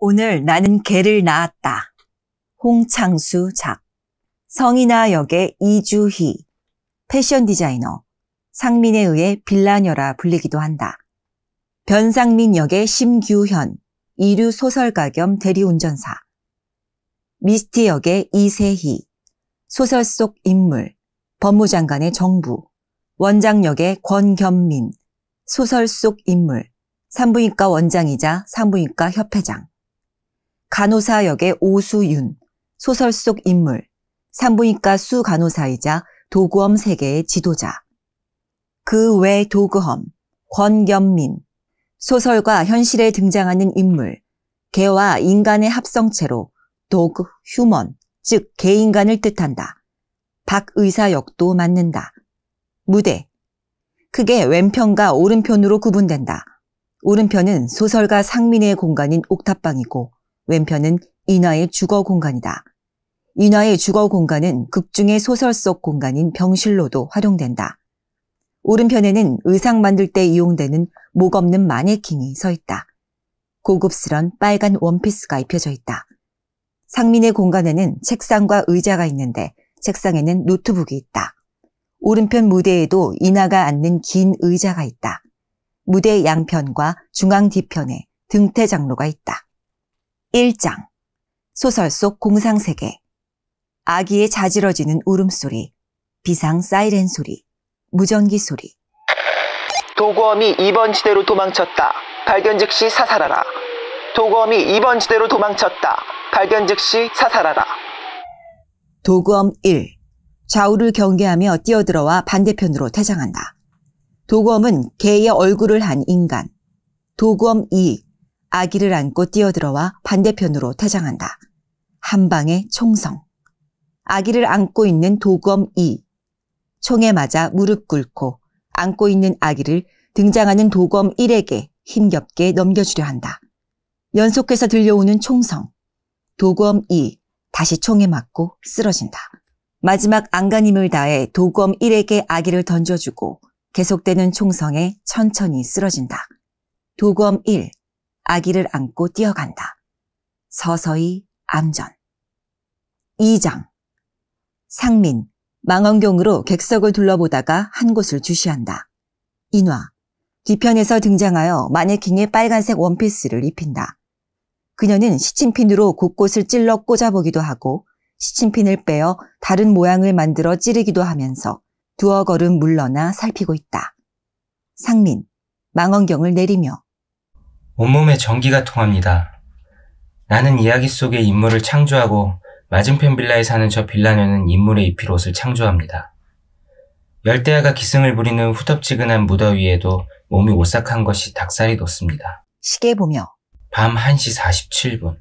오늘 나는 개를 낳았다. 홍창수 작. 성인아 역의 이주희. 패션 디자이너. 상민에 의해 빌라녀라 불리기도 한다. 변상민 역의 심규현. 이류 소설가 겸 대리운전사. 미스티 역의 이세희. 소설 속 인물. 법무장관의 정부. 원장 역의 권겸민. 소설 속 인물. 산부인과 원장이자 산부인과 협회장. 간호사 역의 오수윤. 소설 속 인물. 산부인과 수간호사이자 도구엄 세계의 지도자. 그 외 도구엄. 권겸민. 소설과 현실에 등장하는 인물. 개와 인간의 합성체로 도그, 휴먼, 즉 개인간을 뜻한다. 박 의사 역도 맞는다. 무대. 크게 왼편과 오른편으로 구분된다. 오른편은 소설가 상민의 공간인 옥탑방이고 왼편은 인화의 주거 공간이다. 인화의 주거 공간은 극중의 소설 속 공간인 병실로도 활용된다. 오른편에는 의상 만들 때 이용되는 목 없는 마네킹이 서 있다. 고급스런 빨간 원피스가 입혀져 있다. 상민의 공간에는 책상과 의자가 있는데 책상에는 노트북이 있다. 오른편 무대에도 인화가 앉는 긴 의자가 있다. 무대 양편과 중앙 뒤편에 등대 장로가 있다. 1장. 소설 속 공상세계. 아기의 자지러지는 울음소리, 비상 사이렌 소리, 무전기 소리. 도구엄이 2번 지대로 도망쳤다. 발견 즉시 사살하라. 도구엄이 2번 지대로 도망쳤다. 발견 즉시 사살하라. 도구엄 1. 좌우를 경계하며 뛰어들어와 반대편으로 퇴장한다. 도구엄은 개의 얼굴을 한 인간. 도구엄 2. 아기를 안고 뛰어들어와 반대편으로 퇴장한다. 한 방에 총성. 아기를 안고 있는 도구엄 2. 총에 맞아 무릎 꿇고 안고 있는 아기를 등장하는 도구엄 1에게 힘겹게 넘겨주려 한다. 연속해서 들려오는 총성. 도구엄 2. 다시 총에 맞고 쓰러진다. 마지막 안간힘을 다해 도구엄 1에게 아기를 던져주고 계속되는 총성에 천천히 쓰러진다. 도구엄 1. 아기를 안고 뛰어간다. 서서히 암전. 2장. 상민. 망원경으로 객석을 둘러보다가 한 곳을 주시한다. 인화. 뒤편에서 등장하여 마네킹의 빨간색 원피스를 입힌다. 그녀는 시침핀으로 곳곳을 찔러 꽂아보기도 하고 시침핀을 빼어 다른 모양을 만들어 찌르기도 하면서 두어 걸음 물러나 살피고 있다. 상민. 망원경을 내리며. 온몸에 전기가 통합니다. 나는 이야기 속의 인물을 창조하고 맞은편 빌라에 사는 저 빌라녀는 인물에 입힐 옷을 창조합니다. 열대야가 기승을 부리는 후덥지근한 무더위에도 몸이 오싹한 것이 닭살이 돋습니다. 시계 보며. 밤 1시 47분.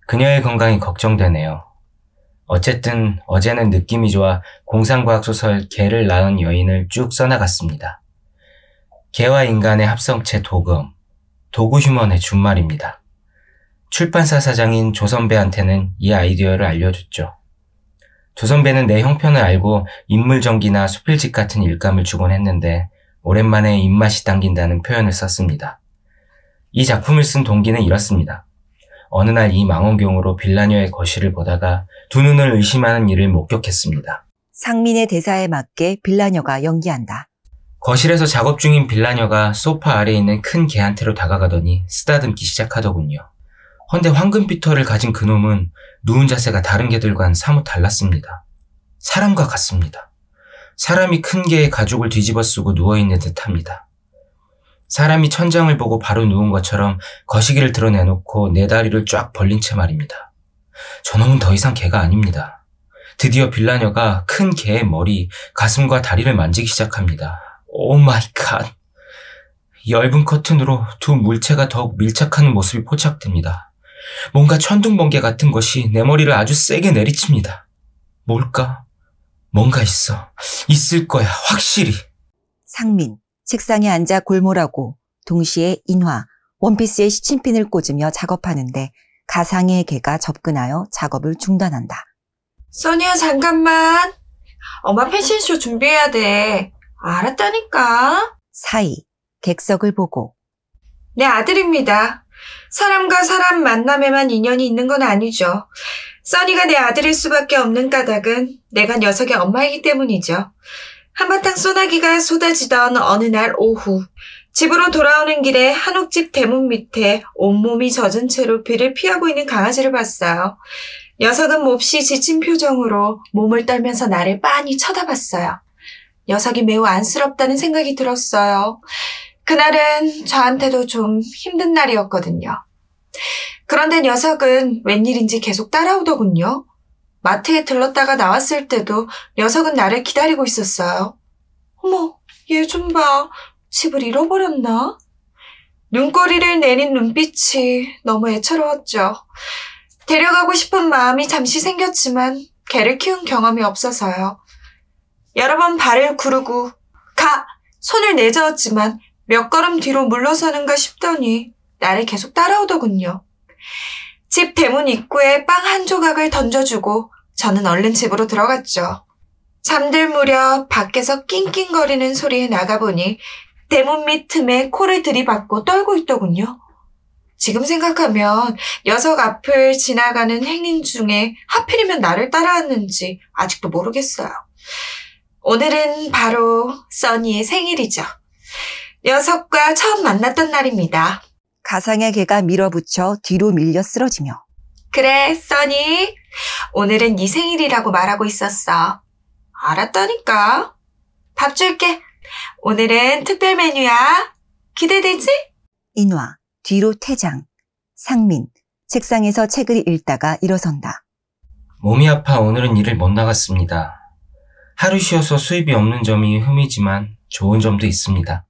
그녀의 건강이 걱정되네요. 어쨌든 어제는 느낌이 좋아 공상과학 소설 개를 낳은 여인을 쭉 써나갔습니다. 개와 인간의 합성체 도구엄, 도구휴먼의 준말입니다. 출판사 사장인 조선배한테는 이 아이디어를 알려줬죠. 조선배는 내 형편을 알고 인물전기나 수필집 같은 일감을 주곤 했는데 오랜만에 입맛이 당긴다는 표현을 썼습니다. 이 작품을 쓴 동기는 이렇습니다. 어느 날 이 망원경으로 빌라녀의 거실을 보다가 두 눈을 의심하는 일을 목격했습니다. 상민의 대사에 맞게 빌라녀가 연기한다. 거실에서 작업 중인 빌라녀가 소파 아래에 있는 큰 개한테로 다가가더니 쓰다듬기 시작하더군요. 헌데 황금빛털을 가진 그놈은 누운 자세가 다른 개들과는 사뭇 달랐습니다. 사람과 같습니다. 사람이 큰 개의 가죽을 뒤집어 쓰고 누워있는 듯합니다. 사람이 천장을 보고 바로 누운 것처럼 거시기를 드러내놓고 네 다리를 쫙 벌린 채 말입니다. 저놈은 더 이상 개가 아닙니다. 드디어 빌라녀가 큰 개의 머리, 가슴과 다리를 만지기 시작합니다. 오 마이 갓. 엷은 커튼으로 두 물체가 더욱 밀착하는 모습이 포착됩니다. 뭔가 천둥번개 같은 것이 내 머리를 아주 세게 내리칩니다. 뭘까? 뭔가 있어. 있을 거야. 확실히. 상민. 책상에 앉아 골몰하고 동시에 인화, 원피스에 시침핀을 꽂으며 작업하는데 가상의 개가 접근하여 작업을 중단한다. 써니야 잠깐만. 엄마 패션쇼 준비해야 돼. 알았다니까. 사이. 객석을 보고. 내 아들입니다. 사람과 사람 만남에만 인연이 있는 건 아니죠. 써니가 내 아들일 수밖에 없는 까닭은 내가 녀석의 엄마이기 때문이죠. 한바탕 소나기가 쏟아지던 어느 날 오후, 집으로 돌아오는 길에 한옥집 대문 밑에 온몸이 젖은 채로 비를 피하고 있는 강아지를 봤어요. 녀석은 몹시 지친 표정으로 몸을 떨면서 나를 빤히 쳐다봤어요. 녀석이 매우 안쓰럽다는 생각이 들었어요. 그날은 저한테도 좀 힘든 날이었거든요. 그런데 녀석은 웬일인지 계속 따라오더군요. 마트에 들렀다가 나왔을 때도 녀석은 나를 기다리고 있었어요. 어머, 얘 좀 봐. 집을 잃어버렸나? 눈꼬리를 내린 눈빛이 너무 애처로웠죠. 데려가고 싶은 마음이 잠시 생겼지만 개를 키운 경험이 없어서요. 여러 번 발을 구르고 손을 내저었지만 몇 걸음 뒤로 물러서는가 싶더니 나를 계속 따라오더군요. 집 대문 입구에 빵 한 조각을 던져주고 저는 얼른 집으로 들어갔죠. 잠들 무렵 밖에서 낑낑거리는 소리에 나가보니 대문 밑 틈에 코를 들이받고 떨고 있더군요. 지금 생각하면 녀석 앞을 지나가는 행인 중에 하필이면 나를 따라왔는지 아직도 모르겠어요. 오늘은 바로 써니의 생일이죠. 녀석과 처음 만났던 날입니다. 가상의 개가 밀어붙여 뒤로 밀려 쓰러지며 그래, 써니. 오늘은 네 생일이라고 말하고 있었어. 알았다니까. 밥 줄게. 오늘은 특별 메뉴야. 기대되지? 인화, 뒤로 퇴장. 상민, 책상에서 책을 읽다가 일어선다. 몸이 아파 오늘은 일을 못 나갔습니다. 하루 쉬어서 수입이 없는 점이 흠이지만 좋은 점도 있습니다.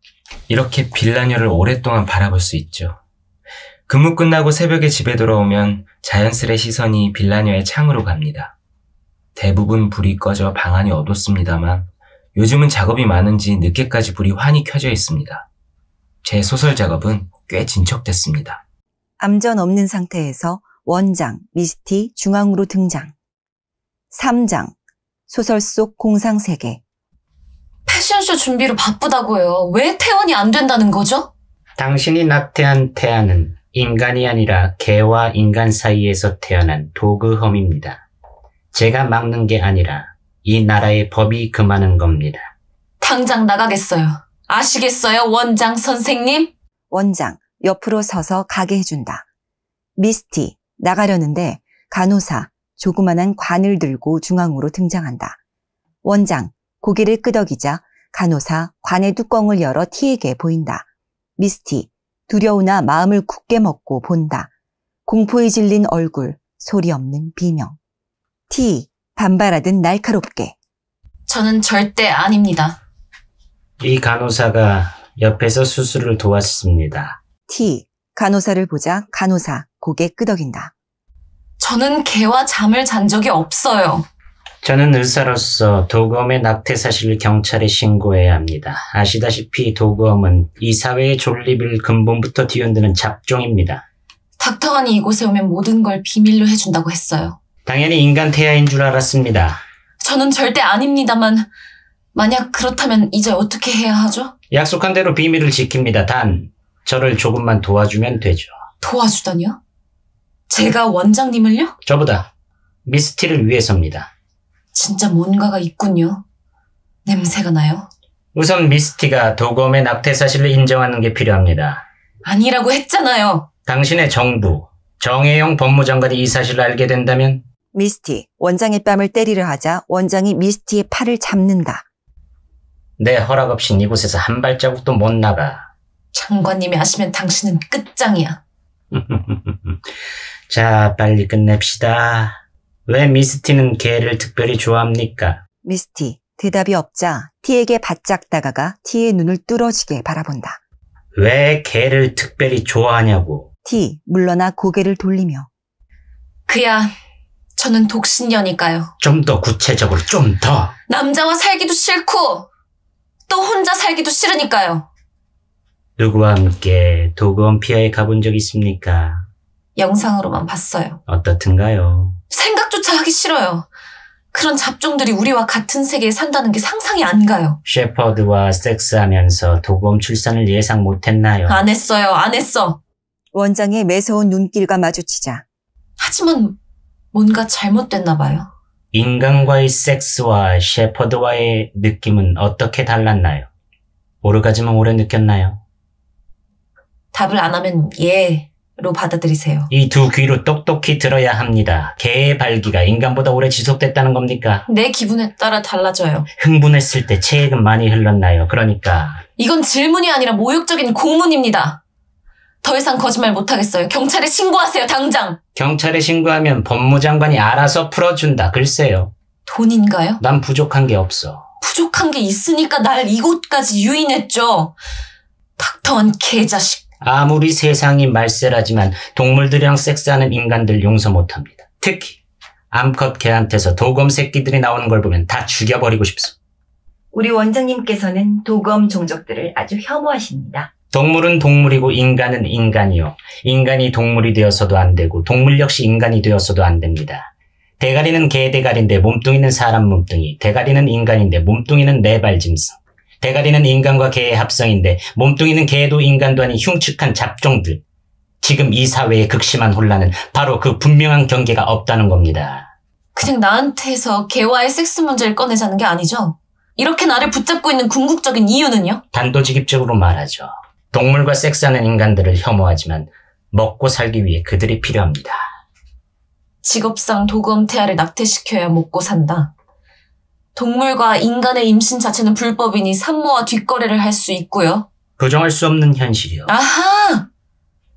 이렇게 빌라녀를 오랫동안 바라볼 수 있죠. 근무 끝나고 새벽에 집에 돌아오면 자연스레 시선이 빌라녀의 창으로 갑니다. 대부분 불이 꺼져 방안이 어둡습니다만 요즘은 작업이 많은지 늦게까지 불이 환히 켜져 있습니다. 제 소설 작업은 꽤 진척됐습니다. 암전 없는 상태에서 원장, 미스티 중앙으로 등장. 3장, 소설 속 공상세계. 패션쇼 준비로 바쁘다고요. 왜 퇴원이 안 된다는 거죠? 당신이 낙태한 태아는 인간이 아니라 개와 인간 사이에서 태어난 도그험입니다. 제가 막는 게 아니라 이 나라의 법이 금하는 겁니다. 당장 나가겠어요. 아시겠어요, 원장 선생님? 원장, 옆으로 서서 가게 해준다. 미스티, 나가려는데 간호사, 조그만한 관을 들고 중앙으로 등장한다. 원장, 고개를 끄덕이자 간호사, 관의 뚜껑을 열어 T에게 보인다. 미스티, 두려우나 마음을 굳게 먹고 본다. 공포에 질린 얼굴, 소리 없는 비명. T, 반발하듯 날카롭게. 저는 절대 아닙니다. 이 간호사가 옆에서 수술을 도왔습니다. T, 간호사를 보자 간호사, 고개 끄덕인다. 저는 개와 잠을 잔 적이 없어요. 저는 의사로서 도그엄의 낙태 사실을 경찰에 신고해야 합니다. 아시다시피 도그엄은 이 사회의 존립을 근본부터 뒤흔드는 잡종입니다. 닥터관이 이곳에 오면 모든 걸 비밀로 해준다고 했어요. 당연히 인간 태아인 줄 알았습니다. 저는 절대 아닙니다만 만약 그렇다면 이제 어떻게 해야 하죠? 약속한 대로 비밀을 지킵니다. 단 저를 조금만 도와주면 되죠. 도와주다니요? 제가 원장님을요? 저보다 미스티를 위해서입니다. 진짜 뭔가가 있군요. 냄새가 나요. 우선 미스티가 도그엄의 낙태 사실을 인정하는 게 필요합니다. 아니라고 했잖아요. 당신의 정부, 정혜영 법무장관이 이 사실을 알게 된다면 미스티, 원장의 뺨을 때리려 하자 원장이 미스티의 팔을 잡는다. 내 허락 없인 이곳에서 한 발자국도 못 나가. 장관님이 아시면 당신은 끝장이야. 자, 빨리 끝냅시다. 왜 미스티는 개를 특별히 좋아합니까? 미스티, 대답이 없자 T에게 바짝 다가가 T의 눈을 뚫어지게 바라본다. 왜 개를 특별히 좋아하냐고. T, 물러나 고개를 돌리며. 그야 저는 독신녀니까요. 좀 더 구체적으로 좀 더. 남자와 살기도 싫고 또 혼자 살기도 싫으니까요. 누구와 함께 도그엄 피아에 가본 적 있습니까? 영상으로만 봤어요. 어떻든가요? 생각조차 하기 싫어요. 그런 잡종들이 우리와 같은 세계에 산다는 게 상상이 안 가요. 셰퍼드와 섹스하면서 도그엄 출산을 예상 못했나요? 안 했어요. 안 했어. 원장의 매서운 눈길과 마주치자 하지만 뭔가 잘못됐나 봐요. 인간과의 섹스와 셰퍼드와의 느낌은 어떻게 달랐나요? 오르가즘은 오래 느꼈나요? 답을 안 하면 예로 받아들이세요. 이 두 귀로 똑똑히 들어야 합니다. 개의 발기가 인간보다 오래 지속됐다는 겁니까? 내 기분에 따라 달라져요. 흥분했을 때 체액은 많이 흘렀나요? 그러니까 이건 질문이 아니라 모욕적인 고문입니다. 더 이상 거짓말 못하겠어요. 경찰에 신고하세요, 당장. 경찰에 신고하면 법무장관이 알아서 풀어준다. 글쎄요. 돈인가요? 난 부족한 게 없어. 부족한 게 있으니까 날 이곳까지 유인했죠. 닥터한 개자식. 아무리 세상이 말세라지만 동물들이랑 섹스하는 인간들 용서 못합니다. 특히 암컷 개한테서 도검 새끼들이 나오는 걸 보면 다 죽여버리고 싶소. 우리 원장님께서는 도검 종족들을 아주 혐오하십니다. 동물은 동물이고 인간은 인간이요. 인간이 동물이 되어서도 안 되고 동물 역시 인간이 되어서도 안 됩니다. 대가리는 개 대가리인데 몸뚱이는 사람 몸뚱이. 대가리는 인간인데 몸뚱이는 네발 짐승. 대가리는 인간과 개의 합성인데 몸뚱이는 개도 인간도 아닌 흉측한 잡종들. 지금 이 사회의 극심한 혼란은 바로 그 분명한 경계가 없다는 겁니다. 그냥 나한테서 개와의 섹스 문제를 꺼내자는 게 아니죠? 이렇게 나를 붙잡고 있는 궁극적인 이유는요? 단도직입적으로 말하죠. 동물과 섹스하는 인간들을 혐오하지만 먹고 살기 위해 그들이 필요합니다. 직업상 도검 태아를 낙태시켜야 먹고 산다. 동물과 인간의 임신 자체는 불법이니 산모와 뒷거래를 할 수 있고요. 부정할 수 없는 현실이요. 아하!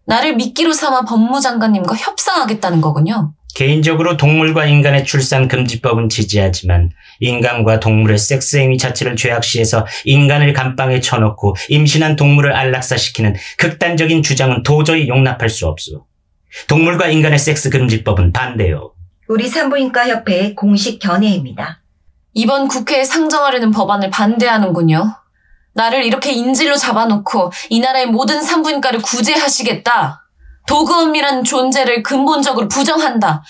나를 미끼로 삼아 법무장관님과 협상하겠다는 거군요. 개인적으로 동물과 인간의 출산 금지법은 지지하지만 인간과 동물의 섹스 행위 자체를 죄악시해서 인간을 감방에 쳐놓고 임신한 동물을 안락사시키는 극단적인 주장은 도저히 용납할 수 없소. 동물과 인간의 섹스 금지법은 반대요. 우리 산부인과 협회의 공식 견해입니다. 이번 국회에 상정하려는 법안을 반대하는군요. 나를 이렇게 인질로 잡아놓고 이 나라의 모든 산부인과를 구제하시겠다. 도그엄이란 존재를 근본적으로 부정한다.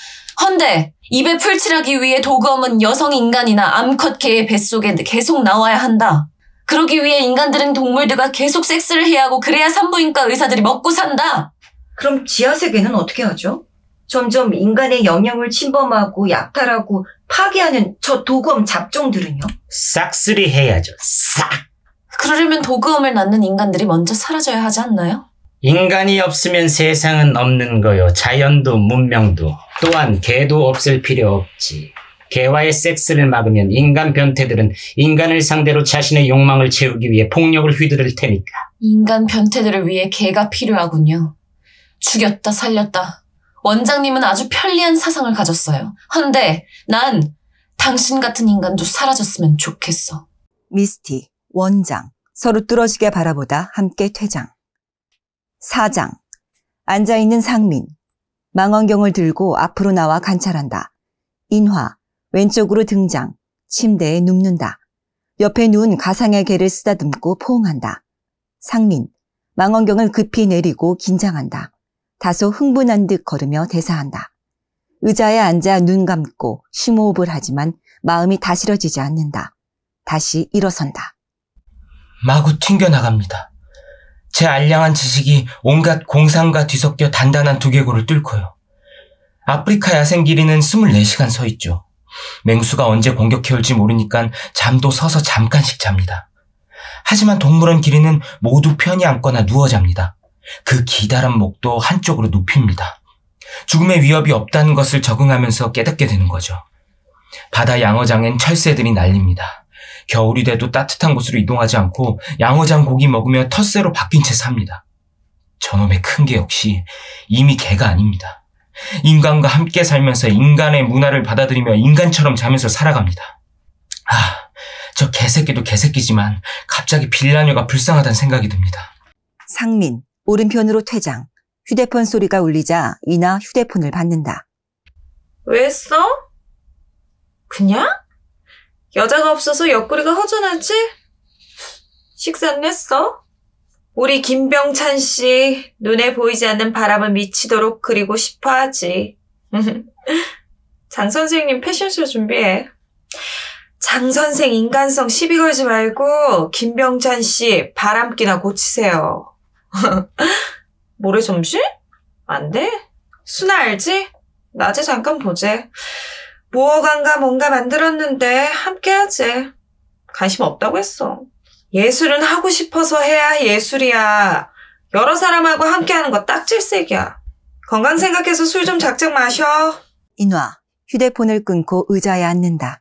헌데 입에 풀칠하기 위해 도그엄은 여성 인간이나 암컷 개의 뱃속에 계속 나와야 한다. 그러기 위해 인간들은 동물들과 계속 섹스를 해야 하고 그래야 산부인과 의사들이 먹고 산다. 그럼 지하세계는 어떻게 하죠? 점점 인간의 영역을 침범하고 약탈하고 파괴하는 저 도검 잡종들은요? 싹쓸이 해야죠. 싹! 그러려면 도그엄을 낳는 인간들이 먼저 사라져야 하지 않나요? 인간이 없으면 세상은 없는 거요. 자연도 문명도. 또한 개도 없을 필요 없지. 개와의 섹스를 막으면 인간 변태들은 인간을 상대로 자신의 욕망을 채우기 위해 폭력을 휘두를 테니까. 인간 변태들을 위해 개가 필요하군요. 죽였다 살렸다. 원장님은 아주 편리한 사상을 가졌어요. 헌데 난 당신 같은 인간도 사라졌으면 좋겠어. 미스티, 원장, 서로 뚫어지게 바라보다 함께 퇴장. 4장, 앉아있는 상민, 망원경을 들고 앞으로 나와 관찰한다. 인화, 왼쪽으로 등장, 침대에 눕는다. 옆에 누운 가상의 개를 쓰다듬고 포옹한다. 상민, 망원경을 급히 내리고 긴장한다. 다소 흥분한 듯 걸으며 대사한다. 의자에 앉아 눈 감고 심호흡을 하지만 마음이 다스려지지 않는다. 다시 일어선다. 마구 튕겨나갑니다. 제 알량한 지식이 온갖 공상과 뒤섞여 단단한 두개골을 뚫고요. 아프리카 야생 길이는 24시간 서 있죠. 맹수가 언제 공격해올지 모르니까 잠도 서서 잠깐씩 잡니다. 하지만 동물원 길이는 모두 편히 앉거나 누워 잡니다. 그 기다란 목도 한쪽으로 눕힙니다. 죽음의 위협이 없다는 것을 적응하면서 깨닫게 되는 거죠. 바다 양어장엔 철새들이 날립니다. 겨울이 돼도 따뜻한 곳으로 이동하지 않고 양어장 고기 먹으며 텃새로 바뀐 채 삽니다. 저놈의 큰 개 역시 이미 개가 아닙니다. 인간과 함께 살면서 인간의 문화를 받아들이며 인간처럼 자면서 살아갑니다. 저 개새끼도 개새끼지만 갑자기 빌라녀가 불쌍하다는 생각이 듭니다. 상민, 오른편으로 퇴장. 휴대폰 소리가 울리자 이나 휴대폰을 받는다. 왜 써? 그냥? 여자가 없어서 옆구리가 허전하지? 식사는 했어? 우리 김병찬 씨 눈에 보이지 않는 바람을 미치도록 그리고 싶어 하지. 장 선생님 패션쇼 준비해. 장 선생 인간성 시비 걸지 말고 김병찬 씨 바람기나 고치세요. 모레 점심? 안 돼? 수나 알지? 낮에 잠깐 보재. 무어관가 뭔가 만들었는데 함께 하재. 관심 없다고 했어. 예술은 하고 싶어서 해야 예술이야. 여러 사람하고 함께하는 거 딱 질색이야. 건강 생각해서 술 좀 작작 마셔. 인화, 휴대폰을 끊고 의자에 앉는다.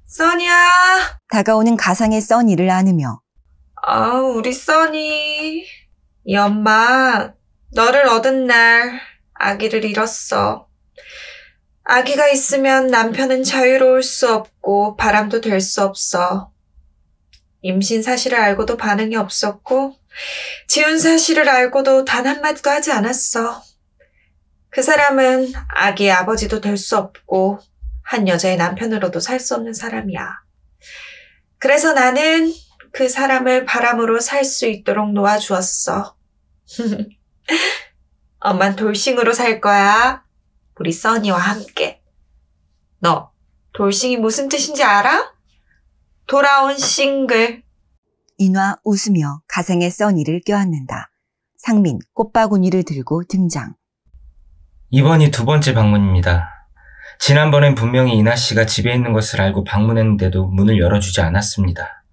써니야. 다가오는 가상의 써니를 안으며 우리 써니. 이 엄마, 너를 얻은 날 아기를 잃었어. 아기가 있으면 남편은 자유로울 수 없고 바람도 될 수 없어. 임신 사실을 알고도 반응이 없었고 지운 사실을 알고도 단 한마디도 하지 않았어. 그 사람은 아기의 아버지도 될 수 없고 한 여자의 남편으로도 살 수 없는 사람이야. 그래서 나는 그 사람을 바람으로 살 수 있도록 놓아주었어. 엄만 돌싱으로 살 거야. 우리 써니와 함께. 너 돌싱이 무슨 뜻인지 알아? 돌아온 싱글. 인화 웃으며 가상의 써니를 껴안는다. 상민 꽃바구니를 들고 등장. 이번이 두 번째 방문입니다. 지난번엔 분명히 이나 씨가 집에 있는 것을 알고 방문했는데도 문을 열어주지 않았습니다.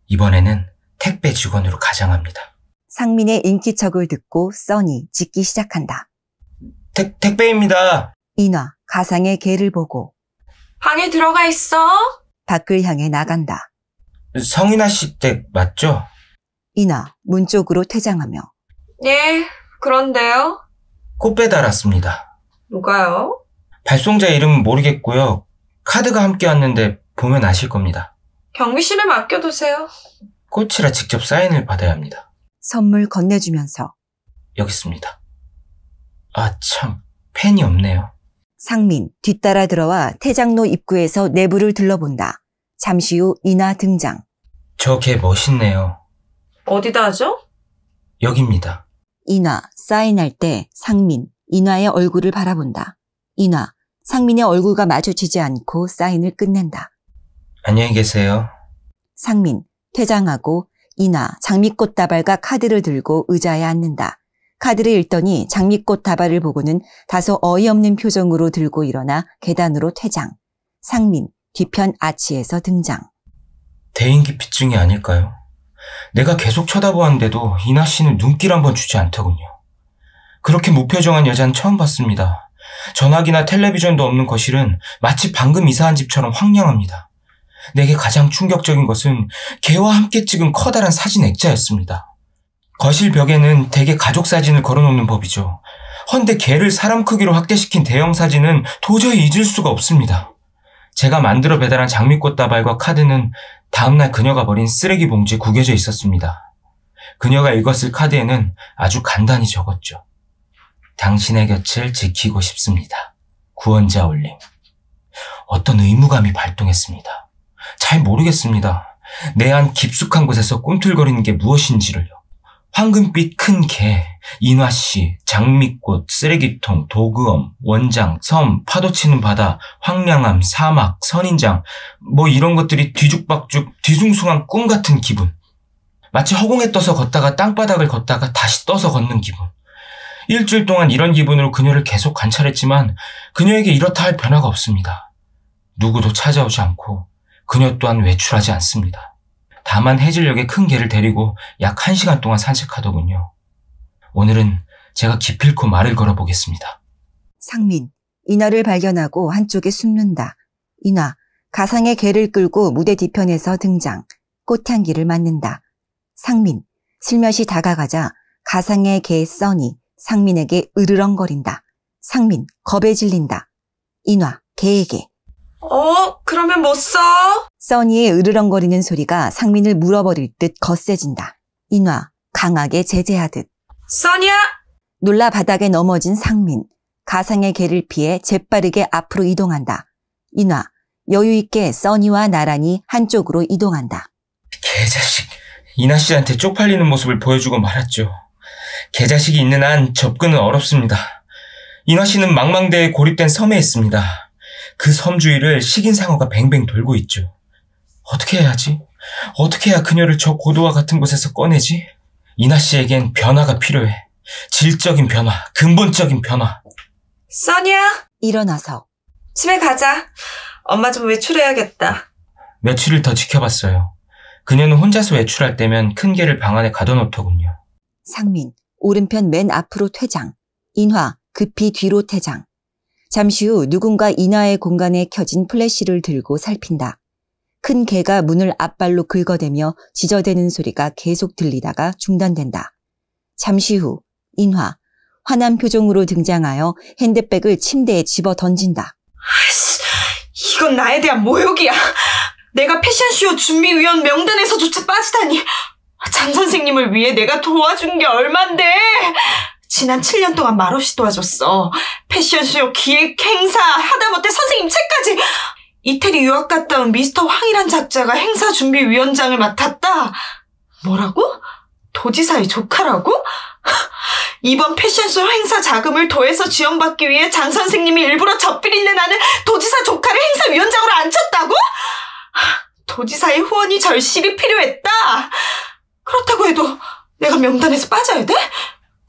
이번에는 택배 직원으로 가장합니다. 상민의 인기척을 듣고 써니 짖기 시작한다. 택배입니다. 인화 가상의 개를 보고 방에 들어가 있어. 밖을 향해 나간다. 성인아 씨 댁 맞죠? 인화 문 쪽으로 퇴장하며 네, 그런데요. 꽃 배달왔습니다. 누가요? 발송자 이름은 모르겠고요. 카드가 함께 왔는데 보면 아실 겁니다. 경비실에 맡겨두세요. 꽃이라 직접 사인을 받아야 합니다. 선물 건네주면서 여기 있습니다. 아, 참, 펜이 없네요. 상민 뒤따라 들어와 퇴장로 입구에서 내부를 둘러본다. 잠시 후 인화 등장. 저 개 멋있네요. 어디다 하죠? 여기입니다. 인화 사인할 때 상민, 인화의 얼굴을 바라본다. 인화, 상민의 얼굴과 마주치지 않고 사인을 끝낸다. 안녕히 계세요. 상민, 퇴장하고 인화, 장미꽃 다발과 카드를 들고 의자에 앉는다. 카드를 읽더니 장미꽃 다발을 보고는 다소 어이없는 표정으로 들고 일어나 계단으로 퇴장. 상민, 뒤편 아치에서 등장. 대인기피증이 아닐까요? 내가 계속 쳐다보았는데도 이나 씨는 눈길 한번 주지 않더군요. 그렇게 무표정한 여자는 처음 봤습니다. 전화기나 텔레비전도 없는 거실은 마치 방금 이사한 집처럼 황량합니다. 내게 가장 충격적인 것은 개와 함께 찍은 커다란 사진 액자였습니다. 거실 벽에는 대개 가족 사진을 걸어놓는 법이죠. 헌데 개를 사람 크기로 확대시킨 대형 사진은 도저히 잊을 수가 없습니다. 제가 만들어 배달한 장미꽃 다발과 카드는 다음날 그녀가 버린 쓰레기 봉지에 구겨져 있었습니다. 그녀가 읽었을 카드에는 아주 간단히 적었죠. 당신의 곁을 지키고 싶습니다. 구원자 올림. 어떤 의무감이 발동했습니다. 잘 모르겠습니다. 내 안 깊숙한 곳에서 꿈틀거리는 게 무엇인지를요. 황금빛 큰 개, 인화씨, 장미꽃, 쓰레기통, 도그엄, 원장, 섬, 파도치는 바다, 황량함, 사막, 선인장 뭐 이런 것들이 뒤죽박죽 뒤숭숭한 꿈 같은 기분. 마치 허공에 떠서 걷다가 땅바닥을 걷다가 다시 떠서 걷는 기분. 일주일 동안 이런 기분으로 그녀를 계속 관찰했지만 그녀에게 이렇다 할 변화가 없습니다. 누구도 찾아오지 않고 그녀 또한 외출하지 않습니다. 다만 해질녘에 큰 개를 데리고 약 1시간 동안 산책하더군요. 오늘은 제가 기필코 말을 걸어보겠습니다. 상민, 인화를 발견하고 한쪽에 숨는다. 인화, 가상의 개를 끌고 무대 뒤편에서 등장. 꽃향기를 맡는다. 상민, 슬며시 다가가자 가상의 개 써니, 상민에게 으르렁거린다. 상민, 겁에 질린다. 인화, 개에게. 그러면 못 써? 써니의 으르렁거리는 소리가 상민을 물어버릴 듯 거세진다. 인화, 강하게 제재하듯. 써니야! 놀라 바닥에 넘어진 상민. 가상의 개를 피해 재빠르게 앞으로 이동한다. 인화, 여유있게 써니와 나란히 한쪽으로 이동한다. 개자식, 이나 씨한테 쪽팔리는 모습을 보여주고 말았죠. 개자식이 있는 한 접근은 어렵습니다. 이나 씨는 망망대해 고립된 섬에 있습니다. 그 섬 주위를 식인상어가 뱅뱅 돌고 있죠. 어떻게 해야지? 어떻게 해야 그녀를 저 고도와 같은 곳에서 꺼내지? 이나 씨에겐 변화가 필요해. 질적인 변화, 근본적인 변화. 써니야, 일어나서 집에 가자. 엄마 좀 외출해야겠다. 며칠을 더 지켜봤어요. 그녀는 혼자서 외출할 때면 큰 개를 방 안에 가둬놓더군요. 상민, 오른편 맨 앞으로 퇴장. 인화, 급히 뒤로 퇴장. 잠시 후 누군가 인화의 공간에 켜진 플래시를 들고 살핀다. 큰 개가 문을 앞발로 긁어대며 지저대는 소리가 계속 들리다가 중단된다. 잠시 후 인화, 화난 표정으로 등장하여 핸드백을 침대에 집어 던진다. 이건 나에 대한 모욕이야. 내가 패션쇼 준비위원 명단에서조차 빠지다니. 장 선생님을 위해 내가 도와준 게 얼만데. 지난 7년 동안 말없이 도와줬어. 패션쇼 기획 행사 하다못해 선생님 책까지. 이태리 유학 갔다 온 미스터 황이란 작자가 행사 준비위원장을 맡았다. 뭐라고? 도지사의 조카라고? 이번 패션쇼 행사 자금을 더해서 지원받기 위해 장 선생님이 일부러 젖비린내 나는 도지사 조카를 행사위원장으로 앉혔다고? 도지사의 후원이 절실히 필요했다. 그렇다고 해도 내가 명단에서 빠져야 돼?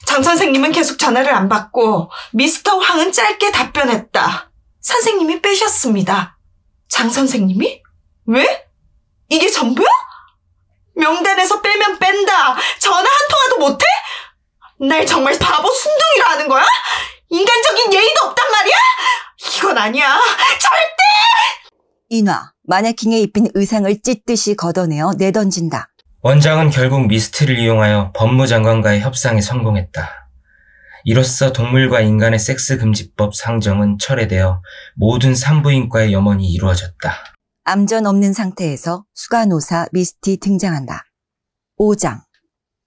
장 선생님은 계속 전화를 안 받고 미스터 황은 짧게 답변했다. 선생님이 빼셨습니다. 장 선생님이? 왜? 이게 전부야? 명단에서 빼면 뺀다. 전화 한 통화도 못해? 날 정말 바보 순둥이로 하는 거야? 인간적인 예의도 없단 말이야? 이건 아니야. 절대! 인화, 마네킹에 입힌 의상을 찢듯이 걷어내어 내던진다. 원장은 결국 미스트를 이용하여 법무장관과의 협상에 성공했다. 이로써 동물과 인간의 섹스 금지법 상정은 철회되어 모든 산부인과의 염원이 이루어졌다. 암전 없는 상태에서 수간호사 미스티 등장한다. 5장.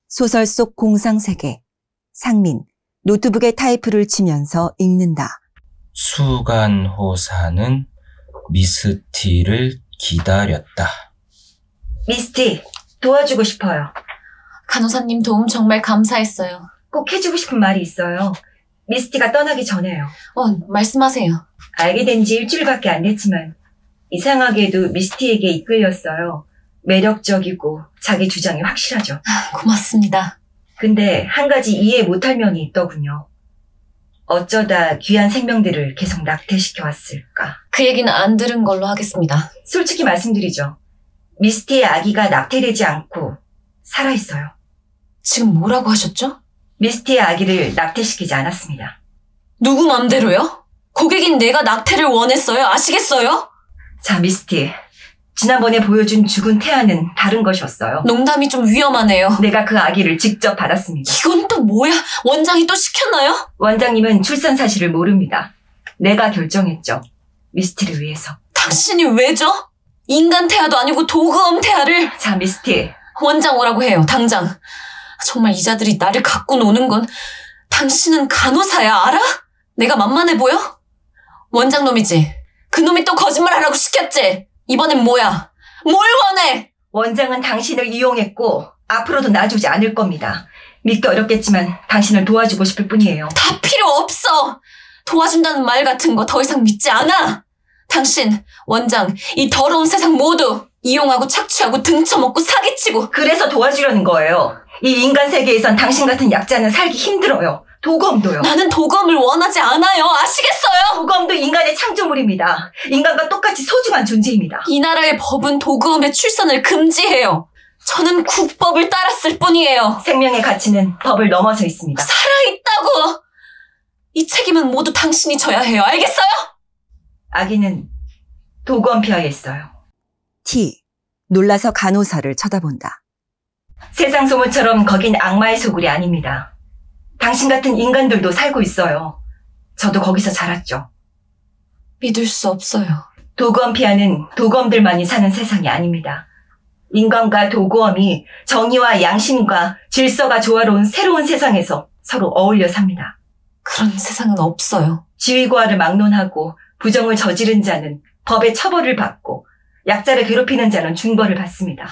소설 속 공상세계. 상민, 노트북에 타이프를 치면서 읽는다. 수간호사는 미스티를 기다렸다. 미스티, 도와주고 싶어요. 간호사님 도움 정말 감사했어요. 꼭 해주고 싶은 말이 있어요. 미스티가 떠나기 전에요. 말씀하세요. 알게 된 지 일주일밖에 안 됐지만 이상하게도 미스티에게 이끌렸어요. 매력적이고 자기 주장이 확실하죠. 고맙습니다. 근데 한 가지 이해 못할 면이 있더군요. 어쩌다 귀한 생명들을 계속 낙태시켜왔을까. 그 얘기는 안 들은 걸로 하겠습니다. 솔직히 말씀드리죠. 미스티의 아기가 낙태되지 않고 살아있어요. 지금 뭐라고 하셨죠? 미스티의 아기를 낙태시키지 않았습니다. 누구 맘대로요? 고객인 내가 낙태를 원했어요. 아시겠어요? 자, 미스티. 지난번에 보여준 죽은 태아는 다른 것이었어요. 농담이 좀 위험하네요. 내가 그 아기를 직접 받았습니다. 이건 또 뭐야? 원장이 또 시켰나요? 원장님은 출산 사실을 모릅니다. 내가 결정했죠. 미스티를 위해서. 당신이 왜죠? 인간 태아도 아니고 도그엄 태아를. 자, 미스티. 원장 오라고 해요. 당장. 정말 이자들이 나를 갖고 노는 건. 당신은 간호사야, 알아? 내가 만만해 보여? 원장 놈이지. 그 놈이 또 거짓말하라고 시켰지. 이번엔 뭐야? 뭘 원해? 원장은 당신을 이용했고 앞으로도 놔주지 않을 겁니다. 믿기 어렵겠지만 당신을 도와주고 싶을 뿐이에요. 다 필요 없어. 도와준다는 말 같은 거 더 이상 믿지 않아. 당신, 원장, 이 더러운 세상 모두 이용하고 착취하고 등쳐먹고 사기치고. 그래서 도와주려는 거예요. 이 인간 세계에선 당신 같은 약자는 살기 힘들어요. 도검도요. 나는 도검을 원하지 않아요. 아시겠어요? 도검도 인간의 창조물입니다. 인간과 똑같이 소중한 존재입니다. 이 나라의 법은 도검의 출산을 금지해요. 저는 국법을 따랐을 뿐이에요. 생명의 가치는 법을 넘어서 있습니다. 살아있다고! 이 책임은 모두 당신이 져야 해요. 알겠어요? 아기는 도검 폐하에 있어요. T. 놀라서 간호사를 쳐다본다. 세상 소문처럼 거긴 악마의 소굴이 아닙니다. 당신 같은 인간들도 살고 있어요. 저도 거기서 자랐죠. 믿을 수 없어요. 도검 폐하는 도검들만이 사는 세상이 아닙니다. 인간과 도검이 정의와 양심과 질서가 조화로운 새로운 세상에서 서로 어울려 삽니다. 그런 세상은 없어요. 지위고하를 막론하고 부정을 저지른 자는 법의 처벌을 받고 약자를 괴롭히는 자는 중벌을 받습니다.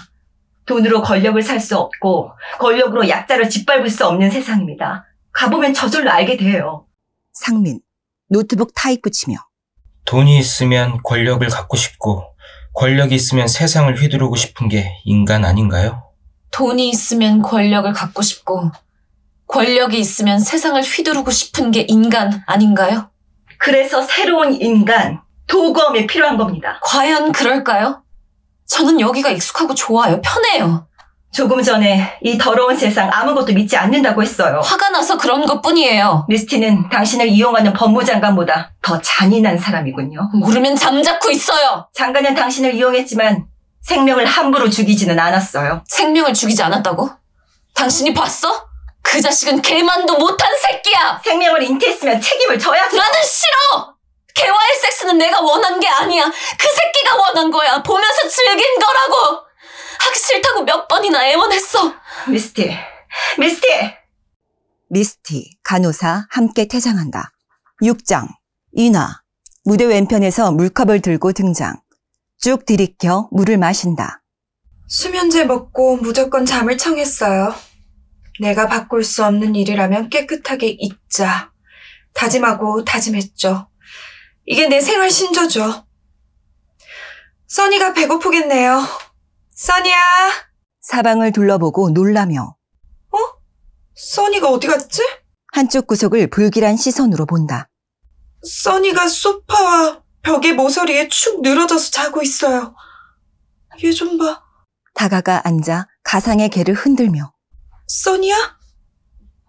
돈으로 권력을 살 수 없고 권력으로 약자를 짓밟을 수 없는 세상입니다. 가보면 저절로 알게 돼요. 상민, 노트북 타이프 치며. 돈이 있으면 권력을 갖고 싶고 권력이 있으면 세상을 휘두르고 싶은 게 인간 아닌가요? 돈이 있으면 권력을 갖고 싶고 권력이 있으면 세상을 휘두르고 싶은 게 인간 아닌가요? 그래서 새로운 인간, 도검이 필요한 겁니다. 과연 그럴까요? 저는 여기가 익숙하고 좋아요. 편해요. 조금 전에 이 더러운 세상 아무것도 믿지 않는다고 했어요. 화가 나서 그런 것뿐이에요. 미스티는 당신을 이용하는 법무장관보다 더 잔인한 사람이군요. 모르면 잠자코 있어요. 장관은 당신을 이용했지만 생명을 함부로 죽이지는 않았어요. 생명을 죽이지 않았다고? 당신이 봤어? 그 자식은 개만도 못한 새끼야. 생명을 잉태했으면 책임을 져야죠. 나는 싫어. 개와의 섹스는 내가 원한 게 아니야. 그 새끼가 원한 거야. 보면서 즐긴 거라고. 하기 싫다고 몇 번이나 애원했어. 미스티. 미스티, 간호사 함께 퇴장한다. 6장, 인화, 무대 왼편에서 물컵을 들고 등장. 쭉 들이켜 물을 마신다. 수면제 먹고 무조건 잠을 청했어요. 내가 바꿀 수 없는 일이라면 깨끗하게 잊자. 다짐하고 다짐했죠. 이게 내 생활 신조죠. 써니가 배고프겠네요. 써니야. 사방을 둘러보고 놀라며 써니가 어디 갔지? 한쪽 구석을 불길한 시선으로 본다. 써니가 소파와 벽의 모서리에 축 늘어져서 자고 있어요. 얘 좀 봐. 다가가 앉아 가상의 개를 흔들며 써니야?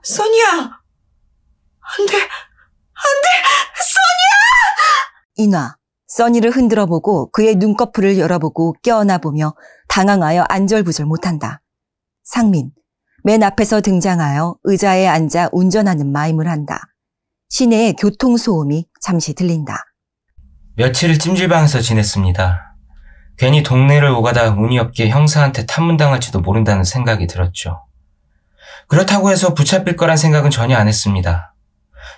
써니야! 안 돼! 써니야! 인화, 써니를 흔들어보고 그의 눈꺼풀을 열어보고 껴안아보며 당황하여 안절부절 못한다. 상민, 맨 앞에서 등장하여 의자에 앉아 운전하는 마임을 한다. 시내의 교통소음이 잠시 들린다. 며칠을 찜질방에서 지냈습니다. 괜히 동네를 오가다 운이 없게 형사한테 탐문당할지도 모른다는 생각이 들었죠. 그렇다고 해서 붙잡힐 거란 생각은 전혀 안 했습니다.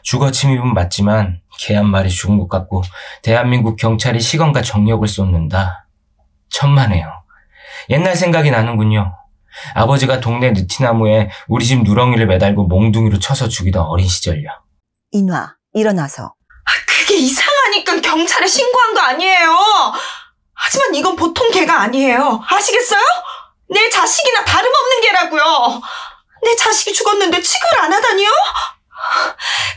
주거 침입은 맞지만 개 한 마리 죽은 것 같고 대한민국 경찰이 시건과 정력을 쏟는다. 천만에요. 옛날 생각이 나는군요. 아버지가 동네 느티나무에 우리 집 누렁이를 매달고 몽둥이로 쳐서 죽이던 어린 시절요. 인화, 일어나서 그게 이상하니까 경찰에 신고한 거 아니에요. 하지만 이건 보통 개가 아니에요. 아시겠어요? 내 자식이나 다름없는 개라고요. 내 자식이 죽었는데 취급을 안 하다니요?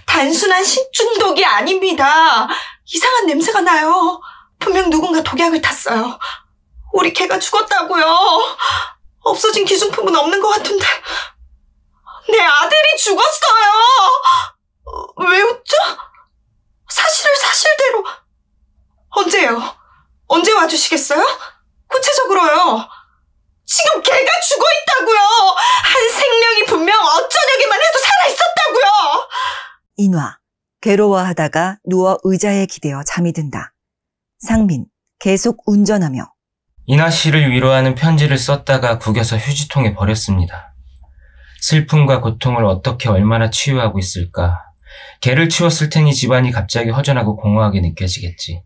단순한 식중독이 아닙니다. 이상한 냄새가 나요. 분명 누군가 독약을 탔어요. 우리 개가 죽었다고요. 없어진 기증품은 없는 것 같은데. 내 아들이 죽었어요. 왜 웃죠? 사실을 사실대로. 언제요? 언제 와주시겠어요? 구체적으로요. 지금 개가 죽어있다고요. 한 생명이 분명 어쩌려기만 해도 살아있었다고요. 인화, 괴로워하다가 누워 의자에 기대어 잠이 든다. 상민, 계속 운전하며 인화 씨를 위로하는 편지를 썼다가 구겨서 휴지통에 버렸습니다. 슬픔과 고통을 어떻게 얼마나 치유하고 있을까. 개를 치웠을 테니 집안이 갑자기 허전하고 공허하게 느껴지겠지.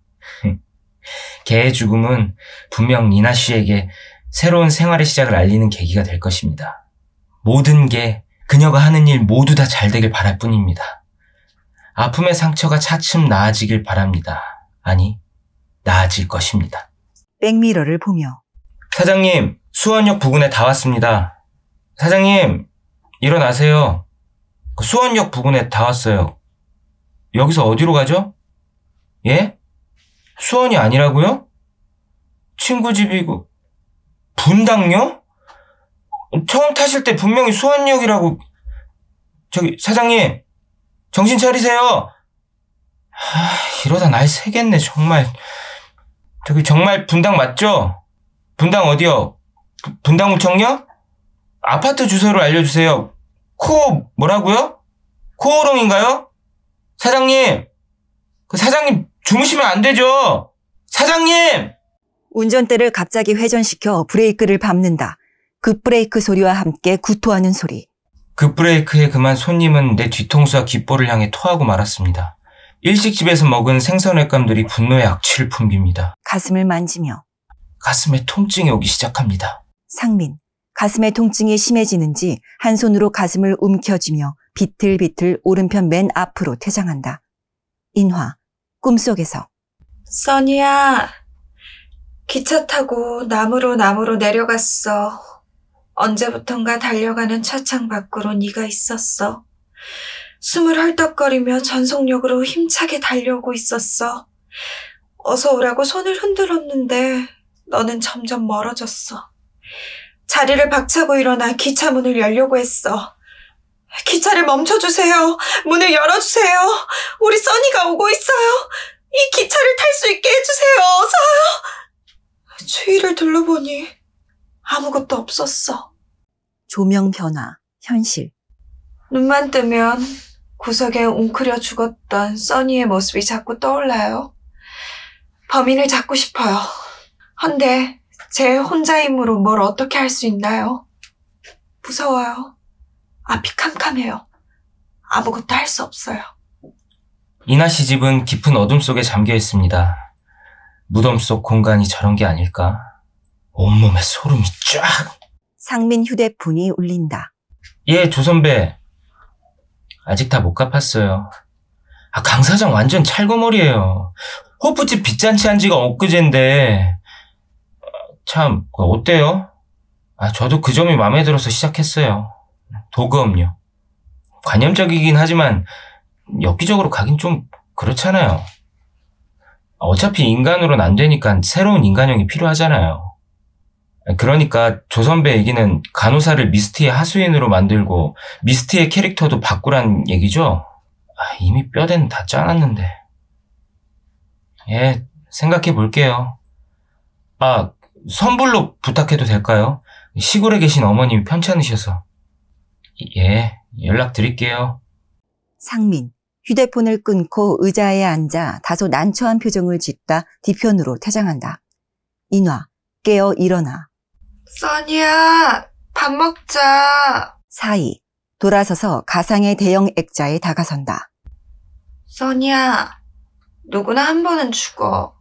개의 죽음은 분명 니나 씨에게 새로운 생활의 시작을 알리는 계기가 될 것입니다. 모든 게 그녀가 하는 일 모두 다 잘 되길 바랄 뿐입니다. 아픔의 상처가 차츰 나아지길 바랍니다. 아니, 나아질 것입니다. 백미러를 보며 사장님, 수원역 부근에 다 왔습니다. 사장님, 일어나세요. 수원역 부근에 다 왔어요. 여기서 어디로 가죠? 예? 수원이 아니라고요? 친구 집이고 분당요? 처음 타실 때 분명히 수원역이라고. 저기 사장님, 정신 차리세요. 이러다 날 새겠네 정말. 저기 정말 분당 맞죠? 분당 어디요? 분당구청요? 아파트 주소를 알려주세요. 뭐라고요? 코오롱인가요? 사장님, 그 사장님 주무시면 안 되죠. 사장님! 운전대를 갑자기 회전시켜 브레이크를 밟는다. 급브레이크 소리와 함께 구토하는 소리. 급브레이크에 그만 손님은 내 뒤통수와 귓볼을 향해 토하고 말았습니다. 일식집에서 먹은 생선횟감들이 분노의 악취를 풍깁니다. 가슴을 만지며 가슴에 통증이 오기 시작합니다. 상민, 가슴의 통증이 심해지는지 한 손으로 가슴을 움켜쥐며 비틀비틀 오른편 맨 앞으로 퇴장한다. 인화, 꿈속에서 써니야, 기차 타고 나무로 내려갔어. 언제부턴가 달려가는 차창 밖으로 네가 있었어. 숨을 헐떡거리며 전속력으로 힘차게 달려오고 있었어. 어서 오라고 손을 흔들었는데 너는 점점 멀어졌어. 자리를 박차고 일어나 기차 문을 열려고 했어. 기차를 멈춰주세요. 문을 열어주세요. 우리 써니가 오고 있어요. 이 기차를 탈 수 있게 해주세요. 어서요. 주위를 둘러보니 아무것도 없었어. 조명 변화, 현실. 눈만 뜨면 구석에 웅크려 죽었던 써니의 모습이 자꾸 떠올라요. 범인을 잡고 싶어요. 헌데 제 혼자 힘으로 뭘 어떻게 할 수 있나요? 무서워요. 앞이 캄캄해요. 아무것도 할 수 없어요. 이나 씨 집은 깊은 어둠 속에 잠겨 있습니다. 무덤 속 공간이 저런 게 아닐까? 온몸에 소름이 쫙. 상민 휴대폰이 울린다. 예, 조선배. 아직 다 못 갚았어요. 강 사장 완전 찰거머리예요. 호프집 빚잔치 한 지가 엊그제인데. 참, 어때요? 저도 그 점이 마음에 들어서 시작했어요. 도그업요. 관념적이긴 하지만 엽기적으로 가긴 좀 그렇잖아요. 어차피 인간으로는 안 되니까 새로운 인간형이 필요하잖아요. 그러니까 조선배 얘기는 간호사를 미스티의 하수인으로 만들고 미스티의 캐릭터도 바꾸란 얘기죠? 이미 뼈대는 다 짜놨는데. 예, 생각해 볼게요. 선불로 부탁해도 될까요? 시골에 계신 어머님이 편찮으셔서. 예, 연락드릴게요. 상민, 휴대폰을 끊고 의자에 앉아 다소 난처한 표정을 짓다 뒤편으로 퇴장한다. 인화, 깨어 일어나. 써니야, 밥 먹자. 사이, 돌아서서 가상의 대형 액자에 다가선다. 써니야, 누구나 한 번은 죽어.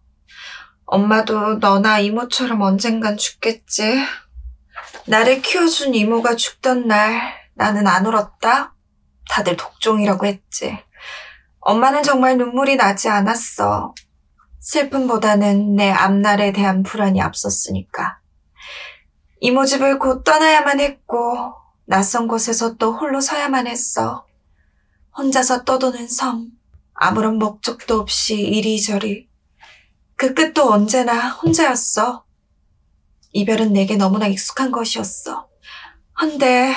엄마도 너나 이모처럼 언젠간 죽겠지. 나를 키워준 이모가 죽던 날 나는 안 울었다. 다들 독종이라고 했지. 엄마는 정말 눈물이 나지 않았어. 슬픔보다는 내 앞날에 대한 불안이 앞섰으니까. 이모 집을 곧 떠나야만 했고 낯선 곳에서 또 홀로 서야만 했어. 혼자서 떠도는 섬, 아무런 목적도 없이 이리저리. 그 끝도 언제나 혼자였어. 이별은 내게 너무나 익숙한 것이었어. 헌데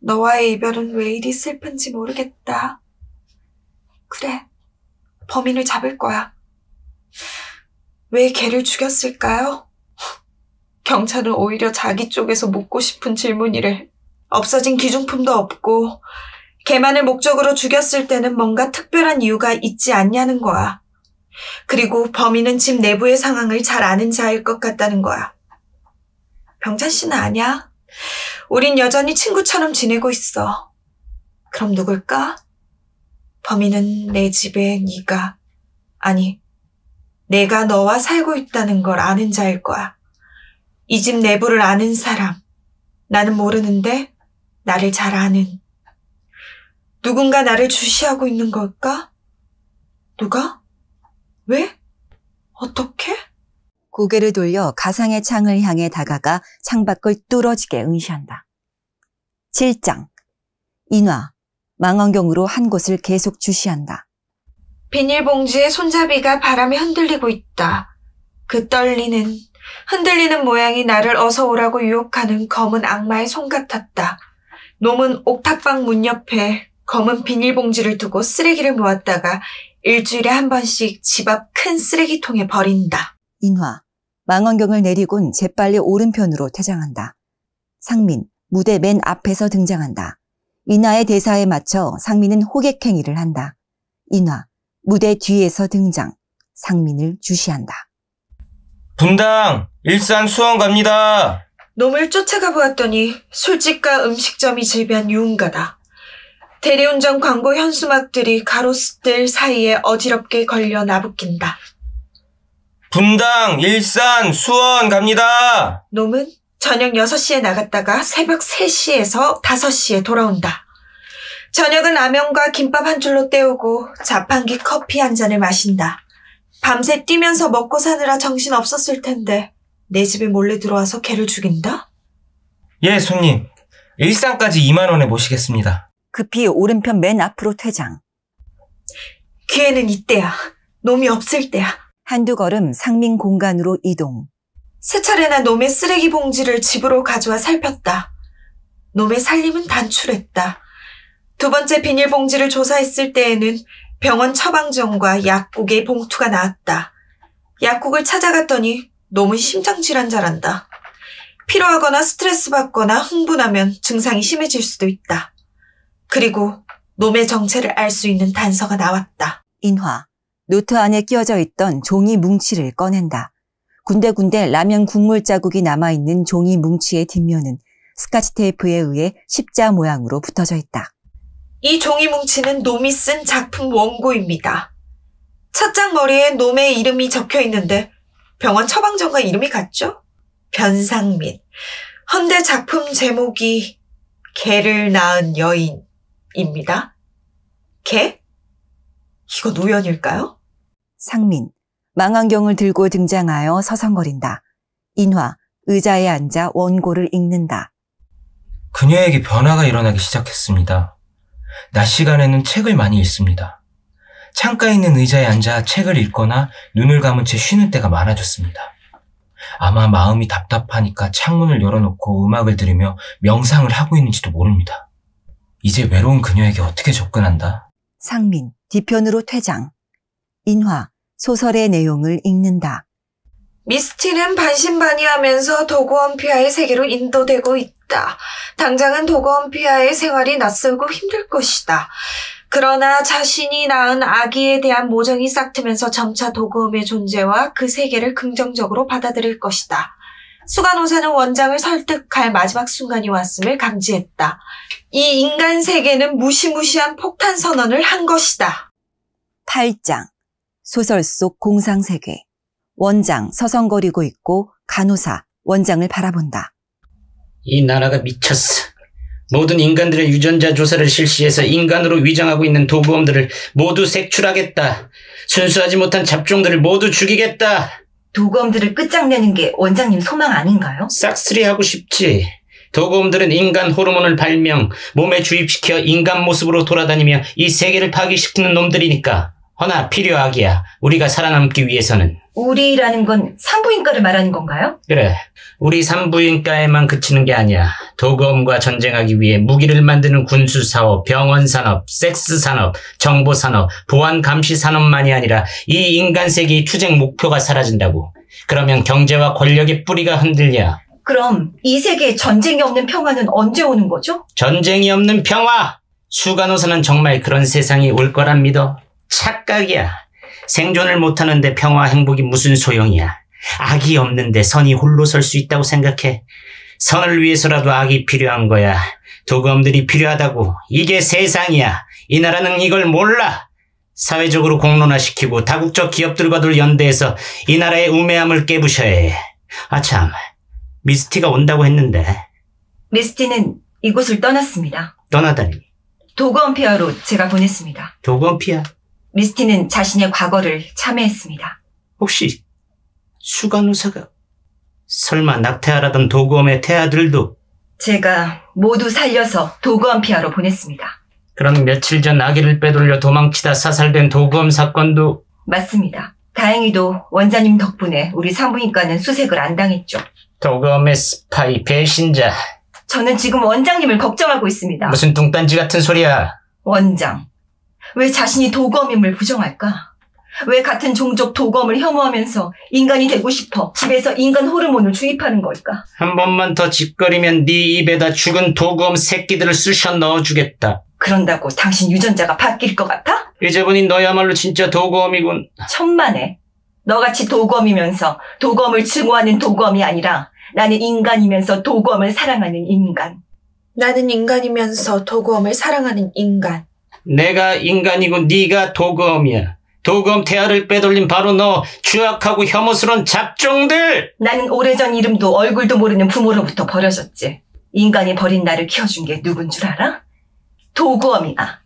너와의 이별은 왜 이리 슬픈지 모르겠다. 그래, 범인을 잡을 거야. 왜 걔를 죽였을까요? 경찰은 오히려 자기 쪽에서 묻고 싶은 질문이래. 없어진 기중품도 없고 걔만을 목적으로 죽였을 때는 뭔가 특별한 이유가 있지 않냐는 거야. 그리고 범인은 집 내부의 상황을 잘 아는 자일 것 같다는 거야. 병찬 씨는 아니야. 우린 여전히 친구처럼 지내고 있어. 그럼 누굴까? 범인은 내 집에 네가, 아니, 내가 너와 살고 있다는 걸 아는 자일 거야. 이 집 내부를 아는 사람. 나는 모르는데 나를 잘 아는. 누군가 나를 주시하고 있는 걸까? 누가? 왜? 어떻게? 고개를 돌려 가상의 창을 향해 다가가 창밖을 뚫어지게 응시한다. 7장. 인화, 망원경으로 한 곳을 계속 주시한다. 비닐봉지에 손잡이가 바람에 흔들리고 있다. 그 흔들리는 모양이 나를 어서 오라고 유혹하는 검은 악마의 손 같았다. 놈은 옥탑방 문 옆에 검은 비닐봉지를 두고 쓰레기를 모았다가 일주일에 한 번씩 집 앞 큰 쓰레기통에 버린다. 인화, 망원경을 내리곤 재빨리 오른편으로 퇴장한다. 상민, 무대 맨 앞에서 등장한다. 인화의 대사에 맞춰 상민은 호객행위를 한다. 인화, 무대 뒤에서 등장. 상민을 주시한다. 분당, 일산 수원 갑니다. 놈을 쫓아가 보았더니 술집과 음식점이 즐비한 유흥가다. 대리운전 광고 현수막들이 가로수들 사이에 어지럽게 걸려 나부낀다. 분당, 일산, 수원 갑니다. 놈은 저녁 6시에 나갔다가 새벽 3시에서 5시에 돌아온다. 저녁은 라면과 김밥 한 줄로 때우고 자판기 커피 한 잔을 마신다. 밤새 뛰면서 먹고 사느라 정신 없었을 텐데 내 집에 몰래 들어와서 걔를 죽인다? 예, 손님. 일산까지 2만 원에 모시겠습니다. 급히 오른편 맨 앞으로 퇴장. 기회는 이때야. 놈이 없을 때야. 한두 걸음 상민 공간으로 이동. 세 차례나 놈의 쓰레기 봉지를 집으로 가져와 살폈다. 놈의 살림은 단출했다. 두 번째 비닐봉지를 조사했을 때에는 병원 처방전과 약국의 봉투가 나왔다. 약국을 찾아갔더니 놈은 심장질환자란다. 피로하거나 스트레스 받거나 흥분하면 증상이 심해질 수도 있다. 그리고 놈의 정체를 알 수 있는 단서가 나왔다. 인화. 노트 안에 끼워져 있던 종이 뭉치를 꺼낸다. 군데군데 라면 국물 자국이 남아있는 종이 뭉치의 뒷면은 스카치 테이프에 의해 십자 모양으로 붙어져 있다. 이 종이 뭉치는 놈이 쓴 작품 원고입니다. 첫 장 머리에 놈의 이름이 적혀 있는데 병원 처방전과 이름이 같죠? 변상민. 헌데 작품 제목이 개를 낳은 여인입니다. 개? 이건 우연일까요? 상민. 망원경을 들고 등장하여 서성거린다. 인화. 의자에 앉아 원고를 읽는다. 그녀에게 변화가 일어나기 시작했습니다. 낮 시간에는 책을 많이 읽습니다. 창가에 있는 의자에 앉아 책을 읽거나 눈을 감은 채 쉬는 때가 많아졌습니다. 아마 마음이 답답하니까 창문을 열어놓고 음악을 들으며 명상을 하고 있는지도 모릅니다. 이제 외로운 그녀에게 어떻게 접근한다? 상민. 뒤편으로 퇴장. 인화. 소설의 내용을 읽는다. 미스티는 반신반의하면서 도구원피아의 세계로 인도되고 있다. 당장은 도구원피아의 생활이 낯설고 힘들 것이다. 그러나 자신이 낳은 아기에 대한 모정이 싹트면서 점차 도구음의 존재와 그 세계를 긍정적으로 받아들일 것이다. 수간호사는 원장을 설득할 마지막 순간이 왔음을 감지했다. 이 인간 세계는 무시무시한 폭탄 선언을 한 것이다. 8장. 소설 속 공상세계. 원장 서성거리고 있고 간호사 원장을 바라본다. 이 나라가 미쳤어. 모든 인간들의 유전자 조사를 실시해서 인간으로 위장하고 있는 도구범들을 모두 색출하겠다. 순수하지 못한 잡종들을 모두 죽이겠다. 도구범들을 끝장내는 게 원장님 소망 아닌가요? 싹쓸이하고 싶지. 도구범들은 인간 호르몬을 발명, 몸에 주입시켜 인간 모습으로 돌아다니며 이 세계를 파괴시키는 놈들이니까. 허나 필요하기야. 우리가 살아남기 위해서는. 우리라는 건 산부인과를 말하는 건가요? 그래. 우리 산부인과에만 그치는 게 아니야. 도구범과 전쟁하기 위해 무기를 만드는 군수사업, 병원산업, 섹스산업, 정보산업, 보안감시산업만이 아니라 이 인간 세계의 투쟁 목표가 사라진다고. 그러면 경제와 권력의 뿌리가 흔들려. 그럼 이 세계에 전쟁이 없는 평화는 언제 오는 거죠? 전쟁이 없는 평화! 수간호사는 정말 그런 세상이 올 거란 믿어. 착각이야. 생존을 못하는데 평화 행복이 무슨 소용이야. 악이 없는데 선이 홀로 설 수 있다고 생각해. 선을 위해서라도 악이 필요한 거야. 도구범들이 필요하다고. 이게 세상이야. 이 나라는 이걸 몰라. 사회적으로 공론화시키고 다국적 기업들과도 연대해서 이 나라의 우매함을 깨부셔야 해. 아참, 미스티가 온다고 했는데. 미스티는 이곳을 떠났습니다. 떠나다니. 도구원피아로 제가 보냈습니다. 도구원피아? 미스티는 자신의 과거를 참회했습니다. 혹시 수간호사가 설마 낙태하라던 도구엄의 태아들도? 제가 모두 살려서 도구원피아로 보냈습니다. 그럼 며칠 전 아기를 빼돌려 도망치다 사살된 도구엄 사건도? 맞습니다. 다행히도 원장님 덕분에 우리 산부인과는 수색을 안 당했죠. 도구엄의 스파이 배신자. 저는 지금 원장님을 걱정하고 있습니다. 무슨 뚱딴지 같은 소리야. 원장, 왜 자신이 도구엄임을 부정할까? 왜 같은 종족 도구엄을 혐오하면서 인간이 되고 싶어 집에서 인간 호르몬을 주입하는 걸까? 한 번만 더 짓거리면 네 입에다 죽은 도구엄 새끼들을 쑤셔 넣어주겠다. 그런다고 당신 유전자가 바뀔 것 같아? 이제 보니 너야말로 진짜 도구엄이군. 천만에. 너같이 도구엄이면서 도구엄을 증오하는 도구엄이 아니라 나는 인간이면서 도구엄을 사랑하는 인간. 나는 인간이면서 도구엄을 사랑하는 인간. 내가 인간이고 네가 도구엄이야. 도구엄 태아를 빼돌린 바로 너, 추악하고 혐오스러운 잡종들! 나는 오래전 이름도 얼굴도 모르는 부모로부터 버려졌지. 인간이 버린 나를 키워준 게 누군 줄 알아? 도구엄이야.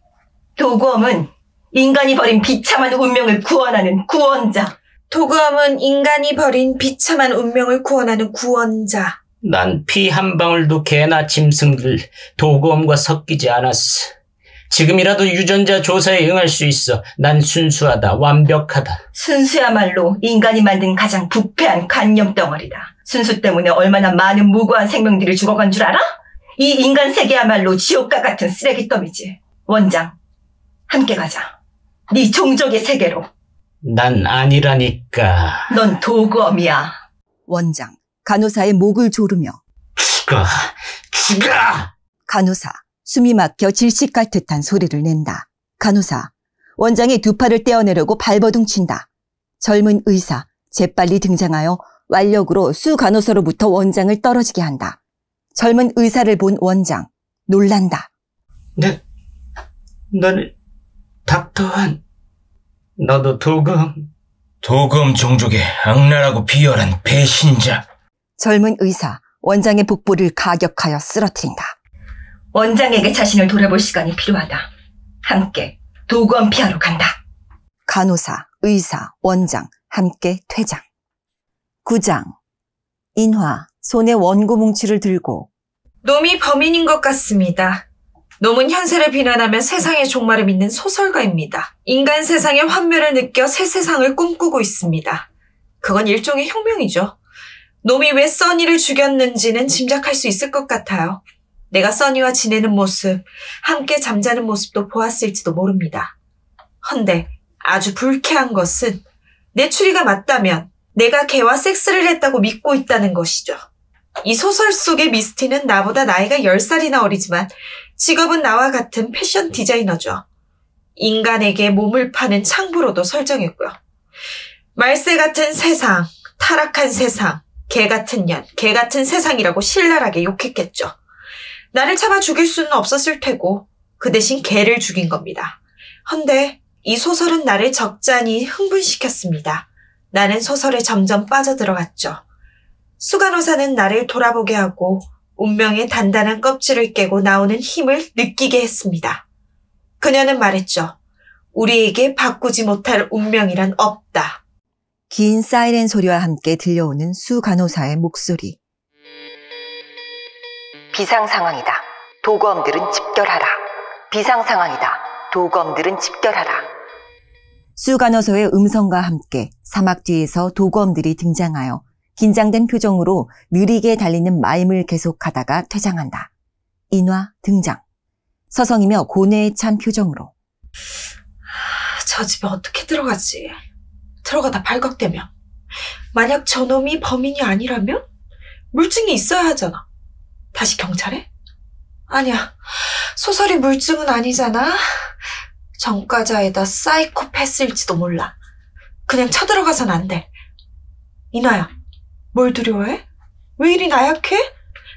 도구엄은 인간이 버린 비참한 운명을 구원하는 구원자. 도구엄은 인간이 버린 비참한 운명을 구원하는 구원자. 난 피 한 방울도 개나 짐승들 도구엄과 섞이지 않았어. 지금이라도 유전자 조사에 응할 수 있어. 난 순수하다, 완벽하다. 순수야말로 인간이 만든 가장 부패한 관념 덩어리다. 순수 때문에 얼마나 많은 무고한 생명들이 죽어간 줄 알아? 이 인간 세계야말로 지옥과 같은 쓰레기더미지. 원장, 함께 가자. 네 종족의 세계로. 난 아니라니까. 넌 도구엄이야. 원장, 간호사의 목을 조르며 죽어! 간호사, 숨이 막혀 질식할 듯한 소리를 낸다. 간호사, 원장의 두 팔을 떼어내려고 발버둥친다. 젊은 의사, 재빨리 등장하여 완력으로 수 간호사로부터 원장을 떨어지게 한다. 젊은 의사를 본 원장, 놀란다. 너는 닥터한, 너도 도구엄. 도검 종족의 악랄하고 비열한 배신자. 젊은 의사, 원장의 복부를 가격하여 쓰러뜨린다. 원장에게 자신을 돌아볼 시간이 필요하다. 함께 도구엄 피하러 간다. 간호사, 의사, 원장, 함께 퇴장. 9장. 인화, 손에 원고 뭉치를 들고 놈이 범인인 것 같습니다. 놈은 현세를 비난하며 세상의 종말을 믿는 소설가입니다. 인간 세상의 환멸을 느껴 새 세상을 꿈꾸고 있습니다. 그건 일종의 혁명이죠. 놈이 왜 써니를 죽였는지는 짐작할 수 있을 것 같아요. 내가 써니와 지내는 모습, 함께 잠자는 모습도 보았을지도 모릅니다. 헌데 아주 불쾌한 것은 내 추리가 맞다면 내가 걔와 섹스를 했다고 믿고 있다는 것이죠. 이 소설 속의 미스티는 나보다 나이가 10살이나 어리지만 직업은 나와 같은 패션 디자이너죠. 인간에게 몸을 파는 창부로도 설정했고요. 말세 같은 세상, 타락한 세상, 개 같은 년, 개 같은 세상이라고 신랄하게 욕했겠죠. 나를 잡아 죽일 수는 없었을 테고 그 대신 개를 죽인 겁니다. 헌데 이 소설은 나를 적잖이 흥분시켰습니다. 나는 소설에 점점 빠져들어갔죠. 수간호사는 나를 돌아보게 하고 운명의 단단한 껍질을 깨고 나오는 힘을 느끼게 했습니다. 그녀는 말했죠. 우리에게 바꾸지 못할 운명이란 없다. 긴 사이렌 소리와 함께 들려오는 수 간호사의 목소리. 비상 상황이다. 도검들은 집결하라. 비상 상황이다. 도검들은 집결하라. 수 간호사의 음성과 함께 사막 뒤에서 도검들이 등장하여 긴장된 표정으로 느리게 달리는 마임을 계속하다가 퇴장한다. 인화 등장. 서성이며 고뇌에 찬 표정으로. 저 집에 어떻게 들어가지? 들어가다 발각되면. 만약 저놈이 범인이 아니라면? 물증이 있어야 하잖아. 다시 경찰에? 아니야. 소설이 물증은 아니잖아. 전과자에다 사이코패스일지도 몰라. 그냥 쳐들어가선 안 돼. 이나야, 뭘 두려워해? 왜 이리 나약해?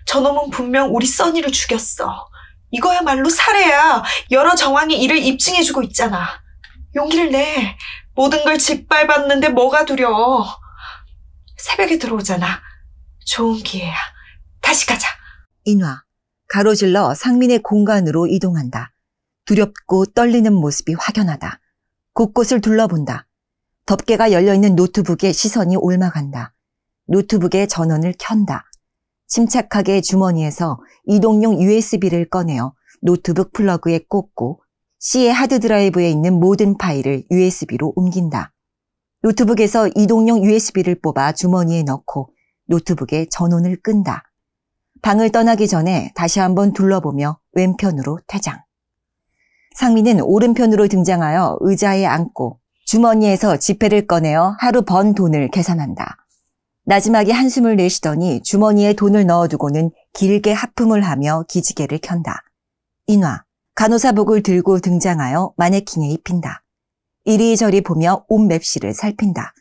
저놈은 분명 우리 써니를 죽였어. 이거야말로 살해야. 여러 정황이 이를 입증해주고 있잖아. 용기를 내. 모든 걸 짓밟았는데 뭐가 두려워. 새벽에 들어오잖아. 좋은 기회야. 다시 가자. 인화, 가로질러 상민의 공간으로 이동한다. 두렵고 떨리는 모습이 확연하다. 곳곳을 둘러본다. 덮개가 열려있는 노트북에 시선이 올라간다. 노트북의 전원을 켠다. 침착하게 주머니에서 이동용 USB를 꺼내어 노트북 플러그에 꽂고 C의 하드드라이브에 있는 모든 파일을 USB로 옮긴다. 노트북에서 이동용 USB를 뽑아 주머니에 넣고 노트북의 전원을 끈다. 방을 떠나기 전에 다시 한번 둘러보며 왼편으로 퇴장. 상민은 오른편으로 등장하여 의자에 앉고 주머니에서 지폐를 꺼내어 하루 번 돈을 계산한다. 나지막이 한숨을 내쉬더니 주머니에 돈을 넣어두고는 길게 하품을 하며 기지개를 켠다. 인화, 간호사복을 들고 등장하여 마네킹에 입힌다. 이리저리 보며 옷 맵시를 살핀다.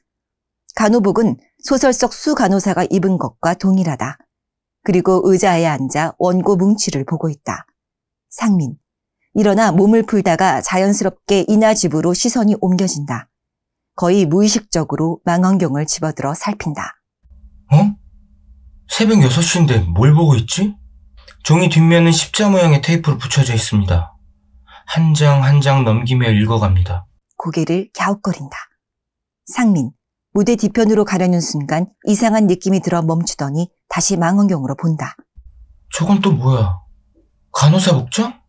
간호복은 소설 속 수 간호사가 입은 것과 동일하다. 그리고 의자에 앉아 원고 뭉치를 보고 있다. 상민, 일어나 몸을 풀다가 자연스럽게 인화 집으로 시선이 옮겨진다. 거의 무의식적으로 망원경을 집어들어 살핀다. 새벽 6시인데 뭘 보고 있지? 종이 뒷면은 십자 모양의 테이프로 붙여져 있습니다. 한 장 한 장 넘기며 읽어갑니다. 고개를 갸웃거린다. 상민, 무대 뒤편으로 가려는 순간 이상한 느낌이 들어 멈추더니 다시 망원경으로 본다. 저건 또 뭐야? 간호사 복장?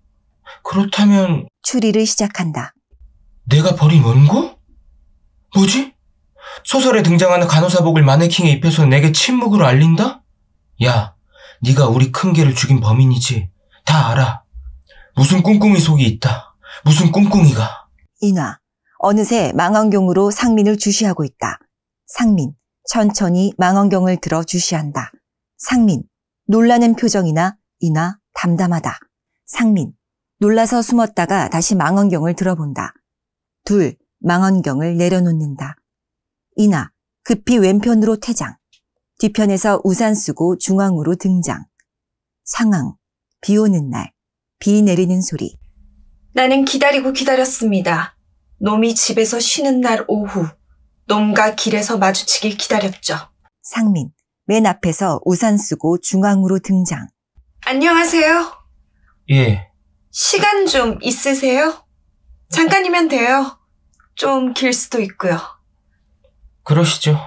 그렇다면 추리를 시작한다. 내가 버린 원고? 뭐지? 소설에 등장하는 간호사복을 마네킹에 입혀서 내게 침묵으로 알린다? 야, 네가 우리 큰 개를 죽인 범인이지. 다 알아. 무슨 꿍꿍이 속이 있다. 무슨 꿍꿍이가. 인화, 어느새 망원경으로 상민을 주시하고 있다. 상민, 천천히 망원경을 들어 주시한다. 상민, 놀라는 표정이나 인화, 담담하다. 상민, 놀라서 숨었다가 다시 망원경을 들어본다. 둘, 망원경을 내려놓는다. 인화, 급히 왼편으로 퇴장. 뒤편에서 우산 쓰고 중앙으로 등장. 상황, 비 오는 날, 비 내리는 소리. 나는 기다리고 기다렸습니다. 놈이 집에서 쉬는 날 오후, 놈과 길에서 마주치길 기다렸죠. 상민, 맨 앞에서 우산 쓰고 중앙으로 등장. 안녕하세요. 예, 시간 좀 있으세요? 잠깐이면 돼요. 좀 길 수도 있고요. 그러시죠.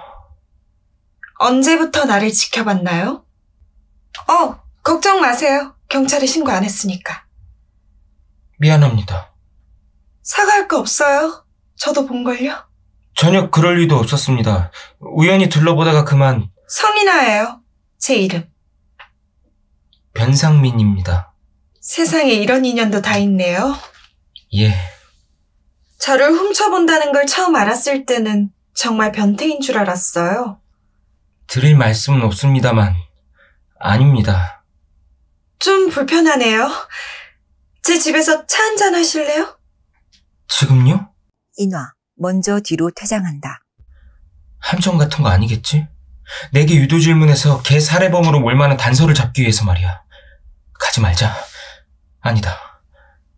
언제부터 나를 지켜봤나요? 걱정 마세요. 경찰에 신고 안 했으니까. 미안합니다. 사과할 거 없어요. 저도 본걸요. 전혀 그럴 리도 없었습니다. 우연히 둘러보다가 그만. 성인아예요. 제 이름. 변상민입니다. 세상에 이런 인연도 다 있네요. 예, 저를 훔쳐본다는 걸 처음 알았을 때는 정말 변태인 줄 알았어요. 드릴 말씀은 없습니다만 아닙니다. 좀 불편하네요. 제 집에서 차 한잔 하실래요? 지금요? 인화, 먼저 뒤로 퇴장한다. 함정 같은 거 아니겠지? 내게 유도 질문해서 개 살해범으로 몰만한 단서를 잡기 위해서 말이야. 가지 말자. 아니다.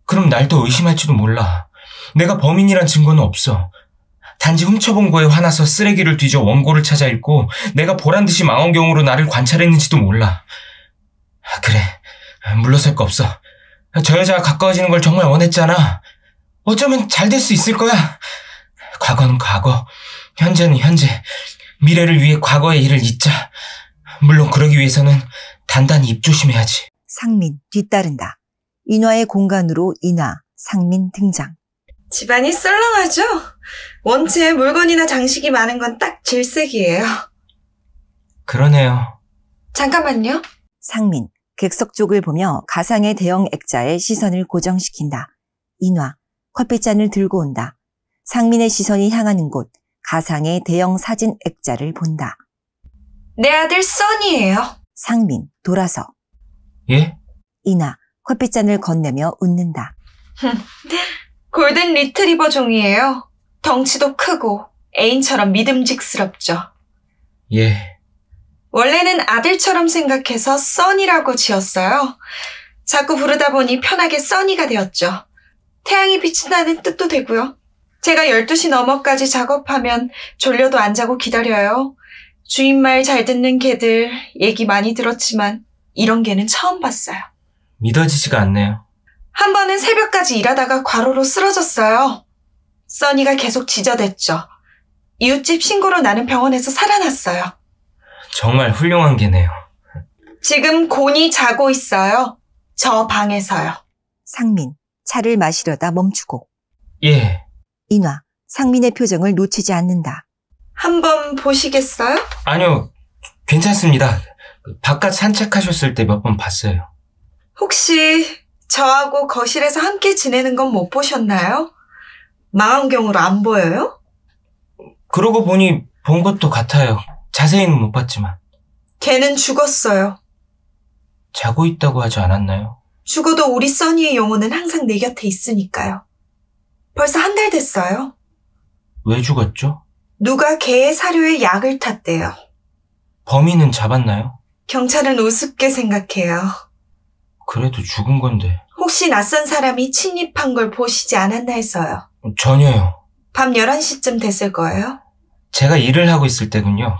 그럼 날 더 의심할지도 몰라. 내가 범인이란 증거는 없어. 단지 훔쳐본 거에 화나서 쓰레기를 뒤져 원고를 찾아 읽고 내가 보란듯이 망원경으로 나를 관찰했는지도 몰라. 그래, 물러설 거 없어. 저 여자가 가까워지는 걸 정말 원했잖아. 어쩌면 잘 될 수 있을 거야. 과거는 과거, 현재는 현재. 미래를 위해 과거의 일을 잊자. 물론 그러기 위해서는 단단히 입조심해야지. 상민, 뒤따른다. 인화의 공간으로 인화, 상민 등장. 집안이 썰렁하죠? 원체 물건이나 장식이 많은 건 딱 질색이에요. 그러네요. 잠깐만요. 상민, 객석 쪽을 보며 가상의 대형 액자에 시선을 고정시킨다. 인화, 커피잔을 들고 온다. 상민의 시선이 향하는 곳, 가상의 대형 사진 액자를 본다. 내 아들 써니예요. 상민, 돌아서. 예? 인화, 커피잔을 건네며 웃는다. 골든 리트리버 종이에요. 덩치도 크고 애인처럼 믿음직스럽죠. 예. 원래는 아들처럼 생각해서 써니라고 지었어요. 자꾸 부르다 보니 편하게 써니가 되었죠. 태양이 비친다는 뜻도 되고요. 제가 12시 넘어까지 작업하면 졸려도 안 자고 기다려요. 주인 말 잘 듣는 개들 얘기 많이 들었지만 이런 개는 처음 봤어요. 믿어지지가 않네요. 한 번은 새벽까지 일하다가 과로로 쓰러졌어요. 써니가 계속 지저댔죠. 이웃집 신고로 나는 병원에서 살아났어요. 정말 훌륭한 개네요. 지금 곤히 자고 있어요. 저 방에서요. 상민, 차를 마시려다 멈추고. 예. 인화, 상민의 표정을 놓치지 않는다. 한번 보시겠어요? 아니요, 괜찮습니다. 바깥 산책하셨을 때 몇 번 봤어요. 혹시 저하고 거실에서 함께 지내는 건 못 보셨나요? 망원경으로 안 보여요? 그러고 보니 본 것도 같아요. 자세히는 못 봤지만. 걔는 죽었어요. 자고 있다고 하지 않았나요? 죽어도 우리 써니의 영혼은 항상 내 곁에 있으니까요. 벌써 한 달 됐어요. 왜 죽었죠? 누가 개의 사료에 약을 탔대요. 범인은 잡았나요? 경찰은 우습게 생각해요. 그래도 죽은 건데. 혹시 낯선 사람이 침입한 걸 보시지 않았나 해서요. 전혀요. 밤 11시쯤 됐을 거예요. 제가 일을 하고 있을 때군요.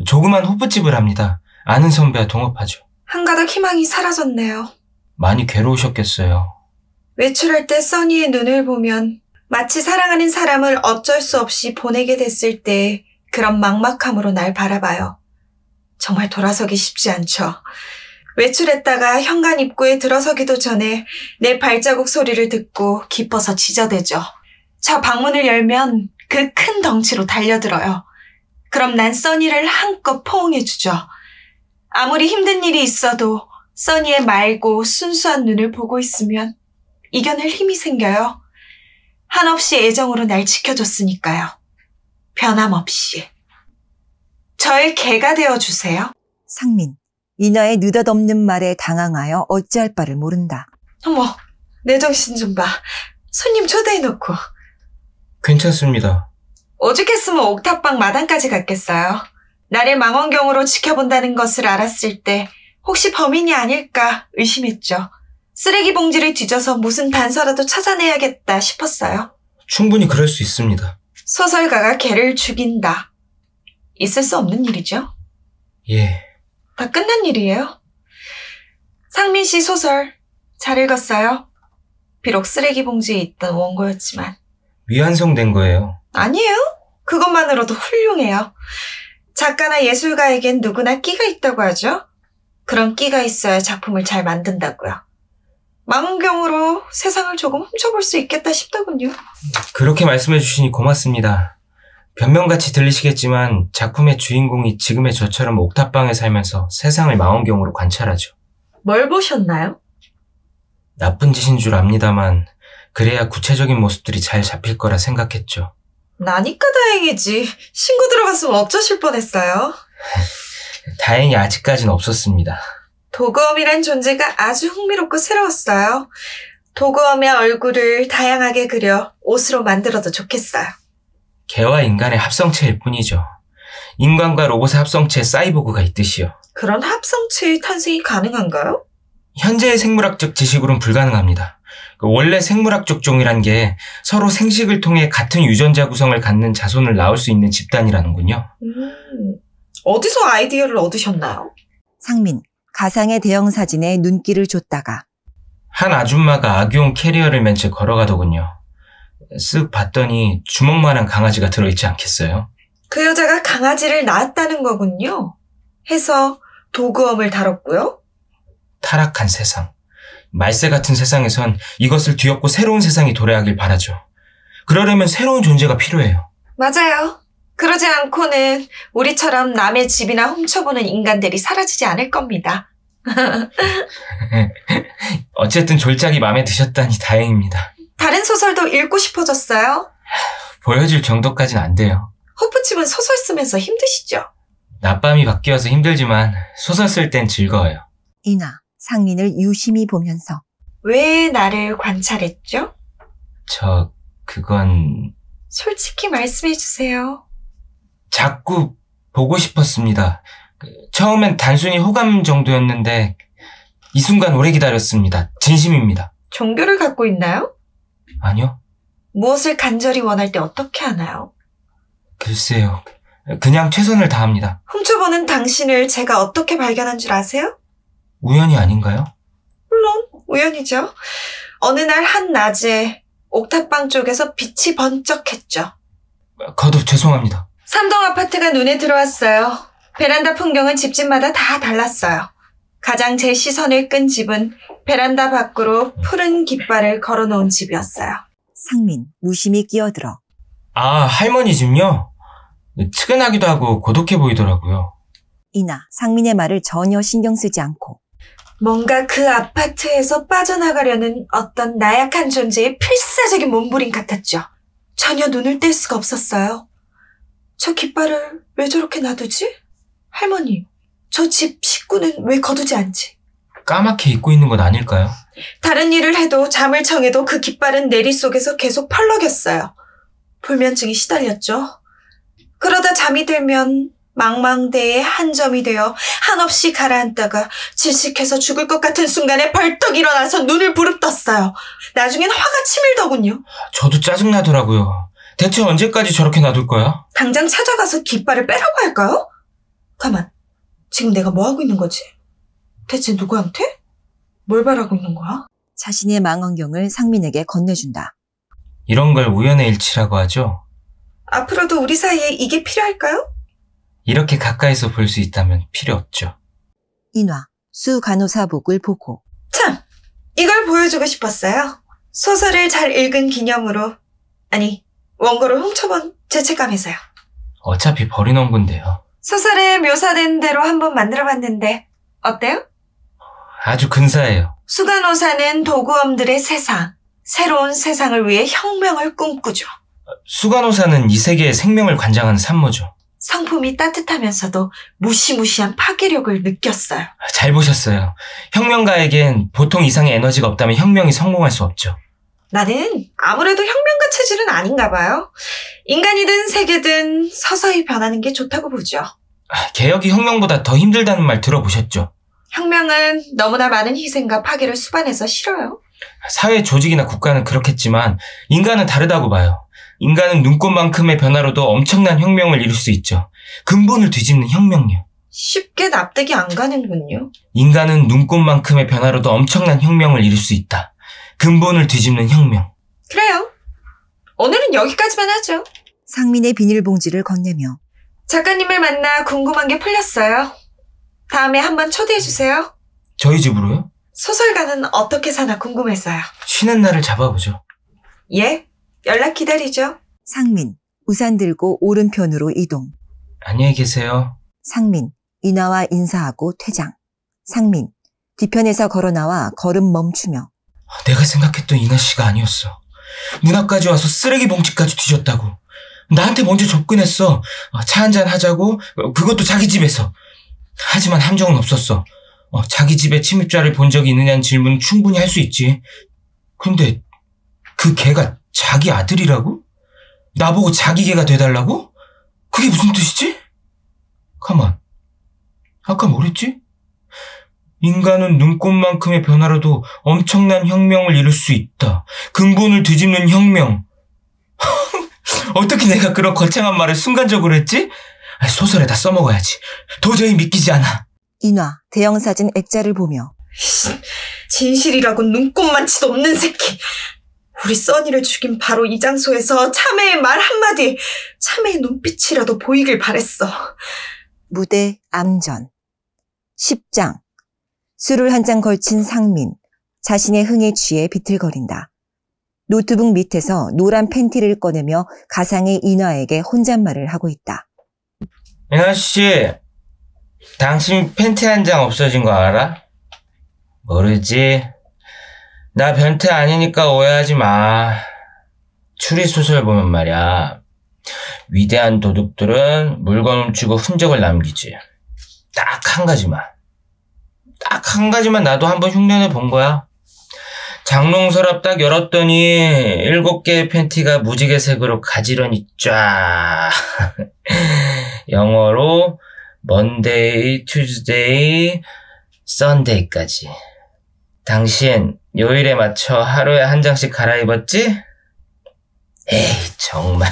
조그만 호프집을 합니다. 아는 선배와 동업하죠. 한가닥 희망이 사라졌네요. 많이 괴로우셨겠어요. 외출할 때 써니의 눈을 보면 마치 사랑하는 사람을 어쩔 수 없이 보내게 됐을 때 그런 막막함으로 날 바라봐요. 정말 돌아서기 쉽지 않죠. 외출했다가 현관 입구에 들어서기도 전에 내 발자국 소리를 듣고 기뻐서 지저대죠. 저 방문을 열면 그 큰 덩치로 달려들어요. 그럼 난 써니를 한껏 포옹해주죠. 아무리 힘든 일이 있어도 써니의 맑고 순수한 눈을 보고 있으면 이겨낼 힘이 생겨요. 한없이 애정으로 날 지켜줬으니까요. 변함없이. 저의 개가 되어주세요. 상민, 이나의 느닷없는 말에 당황하여 어찌할 바를 모른다. 어머, 내 정신 좀 봐. 손님 초대해놓고. 괜찮습니다. 오죽했으면 옥탑방 마당까지 갔겠어요. 나를 망원경으로 지켜본다는 것을 알았을 때 혹시 범인이 아닐까 의심했죠. 쓰레기 봉지를 뒤져서 무슨 단서라도 찾아내야겠다 싶었어요. 충분히 그럴 수 있습니다. 소설가가 개를 죽인다. 있을 수 없는 일이죠. 예. 다 끝난 일이에요. 상민 씨 소설 잘 읽었어요. 비록 쓰레기 봉지에 있던 원고였지만. 미완성된 거예요. 아니에요. 그것만으로도 훌륭해요. 작가나 예술가에겐 누구나 끼가 있다고 하죠. 그런 끼가 있어야 작품을 잘 만든다고요. 망원경으로 세상을 조금 훔쳐볼 수 있겠다 싶더군요. 그렇게 말씀해 주시니 고맙습니다. 변명같이 들리시겠지만 작품의 주인공이 지금의 저처럼 옥탑방에 살면서 세상을 망원경으로 관찰하죠. 뭘 보셨나요? 나쁜 짓인 줄 압니다만 그래야 구체적인 모습들이 잘 잡힐 거라 생각했죠. 나니까 다행이지. 신고 들어갔으면 어쩌실 뻔했어요. 다행히 아직까진 없었습니다. 도그엄이란 존재가 아주 흥미롭고 새로웠어요. 도그엄의 얼굴을 다양하게 그려 옷으로 만들어도 좋겠어요. 개와 인간의 합성체일 뿐이죠. 인간과 로봇의 합성체 사이보그가 있듯이요. 그런 합성체의 탄생이 가능한가요? 현재의 생물학적 지식으로는 불가능합니다. 원래 생물학적 종이란 게 서로 생식을 통해 같은 유전자 구성을 갖는 자손을 낳을 수 있는 집단이라는군요. 어디서 아이디어를 얻으셨나요? 상민, 가상의 대형 사진에 눈길을 줬다가 한 아줌마가 아기용 캐리어를 맨 채 걸어가더군요. 쓱 봤더니 주먹만한 강아지가 들어있지 않겠어요? 그 여자가 강아지를 낳았다는 거군요. 해서 도그엄을 다뤘고요. 타락한 세상. 말세 같은 세상에선 이것을 뒤엎고 새로운 세상이 도래하길 바라죠. 그러려면 새로운 존재가 필요해요. 맞아요. 그러지 않고는 우리처럼 남의 집이나 훔쳐보는 인간들이 사라지지 않을 겁니다. 어쨌든 졸작이 마음에 드셨다니 다행입니다. 다른 소설도 읽고 싶어졌어요? 보여줄 정도까진 안 돼요. 호프집은 소설 쓰면서 힘드시죠? 낮밤이 바뀌어서 힘들지만 소설 쓸 땐 즐거워요. 이나, 상민을 유심히 보면서 왜 나를 관찰했죠? 그건 솔직히 말씀해 주세요. 자꾸 보고 싶었습니다. 처음엔 단순히 호감 정도였는데 이 순간 오래 기다렸습니다. 진심입니다. 종교를 갖고 있나요? 아니요. 무엇을 간절히 원할 때 어떻게 하나요? 글쎄요. 그냥 최선을 다합니다. 훔쳐보는 당신을 제가 어떻게 발견한 줄 아세요? 우연이 아닌가요? 물론 우연이죠. 어느 날 한낮에 옥탑방 쪽에서 빛이 번쩍했죠. 거듭 죄송합니다. 3동 아파트가 눈에 들어왔어요. 베란다 풍경은 집집마다 다 달랐어요. 가장 제 시선을 끈 집은 베란다 밖으로 푸른 깃발을 걸어놓은 집이었어요. 상민, 무심히 끼어들어 아, 할머니 집요? 측은하기도 하고 고독해 보이더라고요. 이나, 상민의 말을 전혀 신경 쓰지 않고 뭔가 그 아파트에서 빠져나가려는 어떤 나약한 존재의 필사적인 몸부림 같았죠. 전혀 눈을 뗄 수가 없었어요. 저 깃발을 왜 저렇게 놔두지? 할머니, 저 집 식구는 왜 거두지 않지? 까맣게 잊고 있는 건 아닐까요? 다른 일을 해도 잠을 청해도 그 깃발은 내리 속에서 계속 펄럭였어요. 불면증이 시달렸죠. 그러다 잠이 들면 망망대해 한 점이 되어 한없이 가라앉다가 질식해서 죽을 것 같은 순간에 벌떡 일어나서 눈을 부릅떴어요. 나중엔 화가 치밀더군요. 저도 짜증나더라고요. 대체 언제까지 저렇게 놔둘 거야? 당장 찾아가서 깃발을 빼라고 할까요? 가만, 지금 내가 뭐 하고 있는 거지? 대체 누구한테? 뭘 바라고 있는 거야? 자신의 망원경을 상민에게 건네준다. 이런 걸 우연의 일치라고 하죠. 앞으로도 우리 사이에 이게 필요할까요? 이렇게 가까이서 볼 수 있다면 필요 없죠. 인화, 수 간호사복을 보고. 참, 이걸 보여주고 싶었어요. 소설을 잘 읽은 기념으로. 아니, 원고를 훔쳐본 죄책감에서요. 어차피 버린 원고인데요. 소설에 묘사된 대로 한번 만들어봤는데 어때요? 아주 근사해요. 수간호사는 도구엄들의 세상, 새로운 세상을 위해 혁명을 꿈꾸죠. 수간호사는 이 세계의 생명을 관장하는 산모죠. 성품이 따뜻하면서도 무시무시한 파괴력을 느꼈어요. 잘 보셨어요. 혁명가에겐 보통 이상의 에너지가 없다면 혁명이 성공할 수 없죠. 나는 아무래도 혁명가 체질은 아닌가 봐요. 인간이든 세계든 서서히 변하는 게 좋다고 보죠. 개혁이 혁명보다 더 힘들다는 말 들어보셨죠? 혁명은 너무나 많은 희생과 파괴를 수반해서 싫어요. 사회 조직이나 국가는 그렇겠지만 인간은 다르다고 봐요. 인간은 눈꽃만큼의 변화로도 엄청난 혁명을 이룰 수 있죠. 근본을 뒤집는 혁명요. 쉽게 납득이 안 가는군요. 인간은 눈꽃만큼의 변화로도 엄청난 혁명을 이룰 수 있다. 근본을 뒤집는 혁명. 그래요. 오늘은 여기까지만 하죠. 상민의 비닐봉지를 건네며. 작가님을 만나 궁금한 게 풀렸어요. 다음에 한번 초대해주세요. 저희 집으로요? 소설가는 어떻게 사나 궁금해서요. 쉬는 날을 잡아보죠. 예, 연락 기다리죠. 상민, 우산 들고 오른편으로 이동. 안녕히 계세요. 상민, 인화와 인사하고 퇴장. 상민, 뒤편에서 걸어나와 걸음 멈추며. 내가 생각했던 이나 씨가 아니었어. 문 앞까지 와서 쓰레기 봉지까지 뒤졌다고. 나한테 먼저 접근했어. 차 한잔 하자고. 그것도 자기 집에서. 하지만 함정은 없었어. 자기 집에 침입자를 본 적이 있느냐는 질문은 충분히 할 수 있지. 근데 그 걔가 자기 아들이라고? 나보고 자기 걔가 돼달라고? 그게 무슨 뜻이지? 가만. 아까 뭐랬지? 인간은 눈꽃만큼의 변화로도 엄청난 혁명을 이룰 수 있다. 근본을 뒤집는 혁명. 어떻게 내가 그런 거창한 말을 순간적으로 했지? 소설에다 써먹어야지. 도저히 믿기지 않아. 인화, 대형사진 액자를 보며. 진실이라고 눈꼽만치도 없는 새끼. 우리 써니를 죽인 바로 이 장소에서 참회의 말 한마디, 참회의 눈빛이라도 보이길 바랬어. 무대 암전. 10장. 술을 한 잔 걸친 상민. 자신의 흥에 취해 비틀거린다. 노트북 밑에서 노란 팬티를 꺼내며 가상의 인화에게 혼잣말을 하고 있다. 인화씨, 당신 팬티 한 장 없어진 거 알아? 모르지? 나 변태 아니니까 오해하지 마. 추리소설 보면 말이야. 위대한 도둑들은 물건 훔치고 흔적을 남기지. 딱 한 가지만. 딱 한 가지만 나도 한번 흉내내 본 거야. 장롱서랍 딱 열었더니 7개의 팬티가 무지개색으로 가지런히 쫙. 영어로 먼데이, 투즈데이, 썬데이까지. 당신 요일에 맞춰 하루에 한 장씩 갈아입었지? 에이, 정말.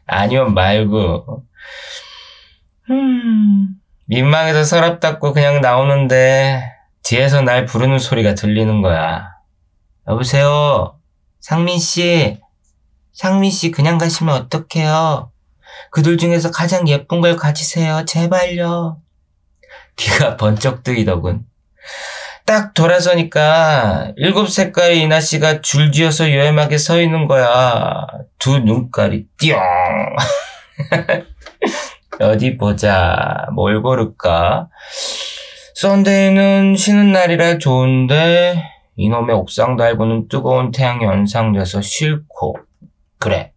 아니면 말고. 민망해서 서랍 닫고 그냥 나오는데 뒤에서 날 부르는 소리가 들리는 거야. 여보세요? 상민씨. 상민씨 그냥 가시면 어떡해요? 그들 중에서 가장 예쁜 걸 가지세요. 제발요. 귀가 번쩍 뜨이더군. 딱 돌아서니까 7색깔의 이나씨가 줄지어서 요염하게 서 있는 거야. 두 눈깔이 띠용. 어디 보자. 뭘 고를까? 썬데이는 쉬는 날이라 좋은데 이놈의 옥상 달고는 뜨거운 태양이 연상돼서 싫고. 그래,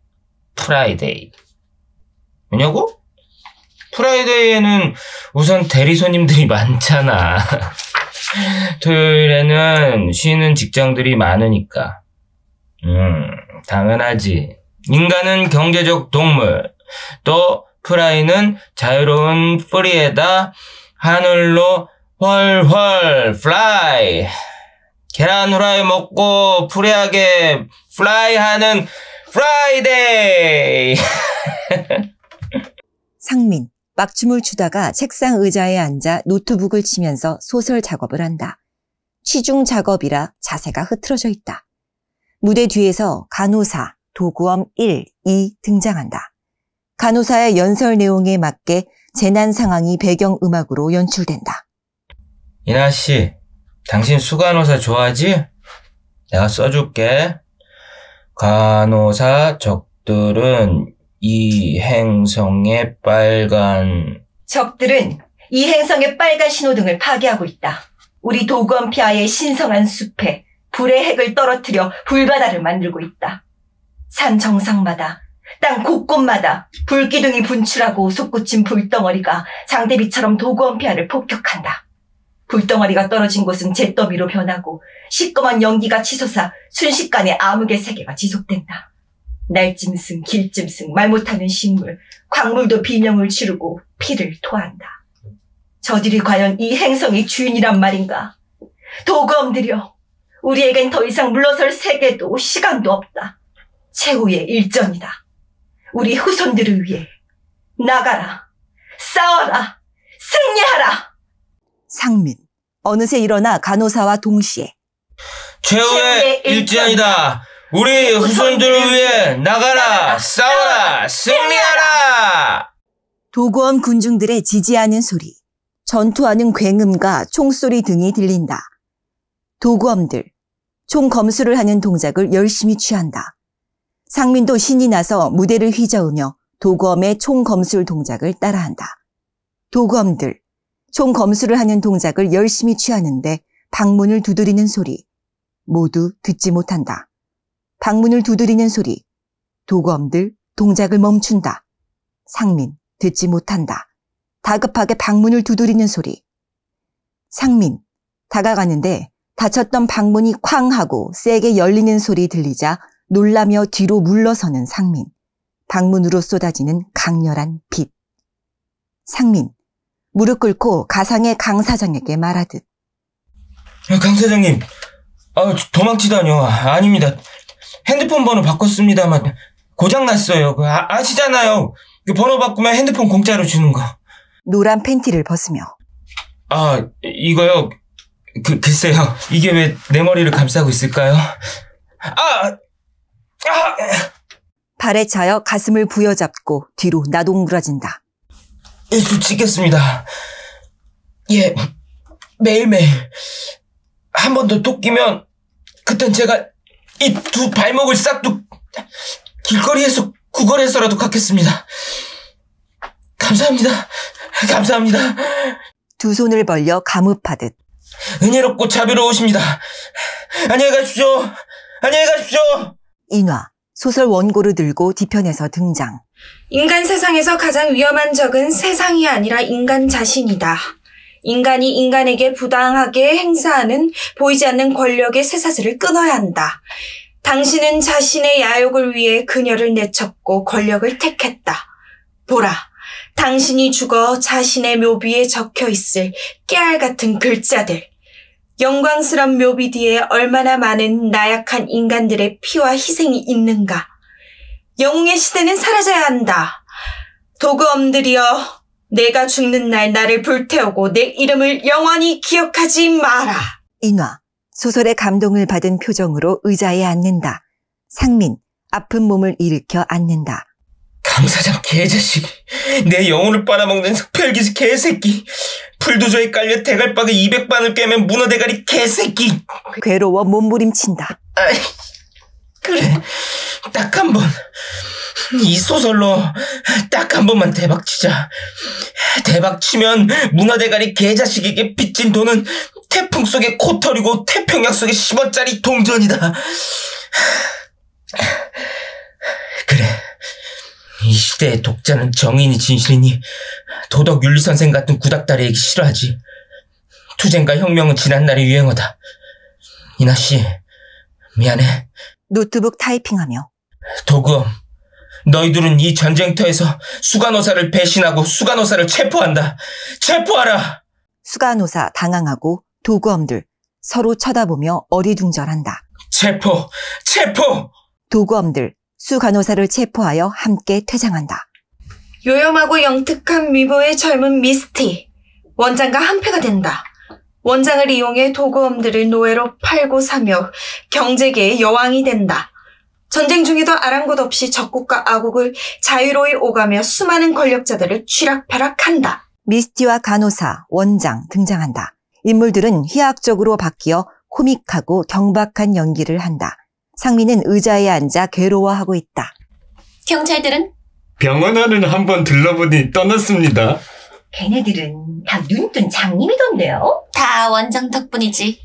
프라이데이. 왜냐고? 프라이데이에는 우선 대리 손님들이 많잖아. 토요일에는 쉬는 직장들이 많으니까. 당연하지. 인간은 경제적 동물. 또 프라이는 자유로운 뿌리에다 하늘로 훨훨 플라이. 계란 후라이 먹고 프리하게 플라이하는 프라이데이. 상민, 막춤을 추다가 책상 의자에 앉아 노트북을 치면서 소설 작업을 한다. 취중 작업이라 자세가 흐트러져 있다. 무대 뒤에서 간호사, 도구엄 1, 2 등장한다. 간호사의 연설 내용에 맞게 재난 상황이 배경음악으로 연출된다. 이나 씨, 당신 수간호사 좋아하지? 내가 써줄게. 간호사 적들은 이 행성의 빨간... 적들은 이 행성의 빨간 신호등을 파괴하고 있다. 우리 도구엄 폐하의 신성한 숲에 불의 핵을 떨어뜨려 불바다를 만들고 있다. 산 정상마다, 땅 곳곳마다 불기둥이 분출하고 솟구친 불덩어리가 장대비처럼 도구엄 폐하를 폭격한다. 불덩어리가 떨어진 곳은 잿더미로 변하고 시꺼먼 연기가 치솟아 순식간에 암흑의 세계가 지속된다. 날짐승, 길짐승, 말 못하는 식물, 광물도 비명을 지르고 피를 토한다. 저들이 과연 이 행성의 주인이란 말인가? 도구엄들이여, 우리에겐 더 이상 물러설 세계도 시간도 없다. 최후의 일전이다. 우리 후손들을 위해 나가라, 싸워라, 승리하라. 상민, 어느새 일어나 간호사와 동시에 최후의 일전이다. 우리 후손들을 위해 나가라, 싸워라, 승리하라. 도구엄 군중들의 지지하는 소리, 전투하는 굉음과 총소리 등이 들린다. 도구엄들, 총 검수를 하는 동작을 열심히 취한다. 상민도 신이 나서 무대를 휘저으며 도구엄의 총 검술 동작을 따라한다. 도구엄들, 총 검수를 하는 동작을 열심히 취하는데 방문을 두드리는 소리, 모두 듣지 못한다. 방문을 두드리는 소리, 도구엄들 동작을 멈춘다. 상민, 듣지 못한다. 다급하게 방문을 두드리는 소리. 상민, 다가가는데 닫혔던 방문이 쾅 하고 세게 열리는 소리 들리자 놀라며 뒤로 물러서는 상민. 방문으로 쏟아지는 강렬한 빛. 상민, 무릎 꿇고 가상의 강 사장에게 말하듯. 강 사장님, 도망치다뇨. 아닙니다. 핸드폰 번호 바꿨습니다만 고장났어요. 아시잖아요. 번호 바꾸면 핸드폰 공짜로 주는 거. 노란 팬티를 벗으며. 이거요. 글쎄요. 이게 왜 내 머리를 감싸고 있을까요? 발에 차여 가슴을 부여잡고 뒤로 나동그러진다. 일수 찍겠습니다. 예, 매일매일. 한 번 더 또 끼면 그땐 제가 이 두 발목을 싹둑 길거리에서 구걸해서라도 갖겠습니다. 감사합니다. 감사합니다. 두 손을 벌려 감읍하듯. 은혜롭고 자비로우십니다. 안녕히 가십시오. 안녕히 가십시오. 인화, 소설 원고를 들고 뒤편에서 등장. 인간 세상에서 가장 위험한 적은 세상이 아니라 인간 자신이다. 인간이 인간에게 부당하게 행사하는 보이지 않는 권력의 쇠사슬을 끊어야 한다. 당신은 자신의 야욕을 위해 그녀를 내쳤고 권력을 택했다. 보라, 당신이 죽어 자신의 묘비에 적혀있을 깨알 같은 글자들. 영광스런 묘비 뒤에 얼마나 많은 나약한 인간들의 피와 희생이 있는가. 영웅의 시대는 사라져야 한다. 도구엄들이여, 내가 죽는 날 나를 불태우고 내 이름을 영원히 기억하지 마라. 인화, 소설의 감동을 받은 표정으로 의자에 앉는다. 상민, 아픈 몸을 일으켜 앉는다. 강사장 개자식, 내 영혼을 빨아먹는 흡혈기지 개새끼, 불도저에 깔려 대갈박에 200반을 꿰면 문어대가리 개새끼. 괴로워 몸부림친다. 그래, 딱 한 번. 이 소설로 딱 한 번만 대박치자. 대박치면 문어대가리 개자식에게 빚진 돈은 태풍 속에 코털이고 태평양 속에 10원짜리 동전이다. 그래, 이 시대의 독자는 정의니 진실이니 도덕윤리선생 같은 구닥다리에게 싫어하지. 투쟁과 혁명은 지난날의 유행어다. 이나씨, 미안해. 노트북 타이핑하며. 도구엄, 너희들은 이 전쟁터에서 수간호사를 배신하고 수간호사를 체포한다. 체포하라! 수간호사 당황하고 도구엄들 서로 쳐다보며 어리둥절한다. 체포! 체포! 도구엄들 수간호사를 체포하여 함께 퇴장한다. 요염하고 영특한 미모의 젊은 미스티. 원장과 한패가 된다. 원장을 이용해 도구엄들을 노예로 팔고 사며 경제계의 여왕이 된다. 전쟁 중에도 아랑곳 없이 적국과 아국을 자유로이 오가며 수많은 권력자들을 쥐락펴락한다. 미스티와 간호사, 원장 등장한다. 인물들은 희학적으로 바뀌어 코믹하고 경박한 연기를 한다. 상민은 의자에 앉아 괴로워하고 있다. 경찰들은? 병원 안은 한번 둘러보니 떠났습니다. 걔네들은 다 눈뜬 장님이던데요? 다 원장 덕분이지.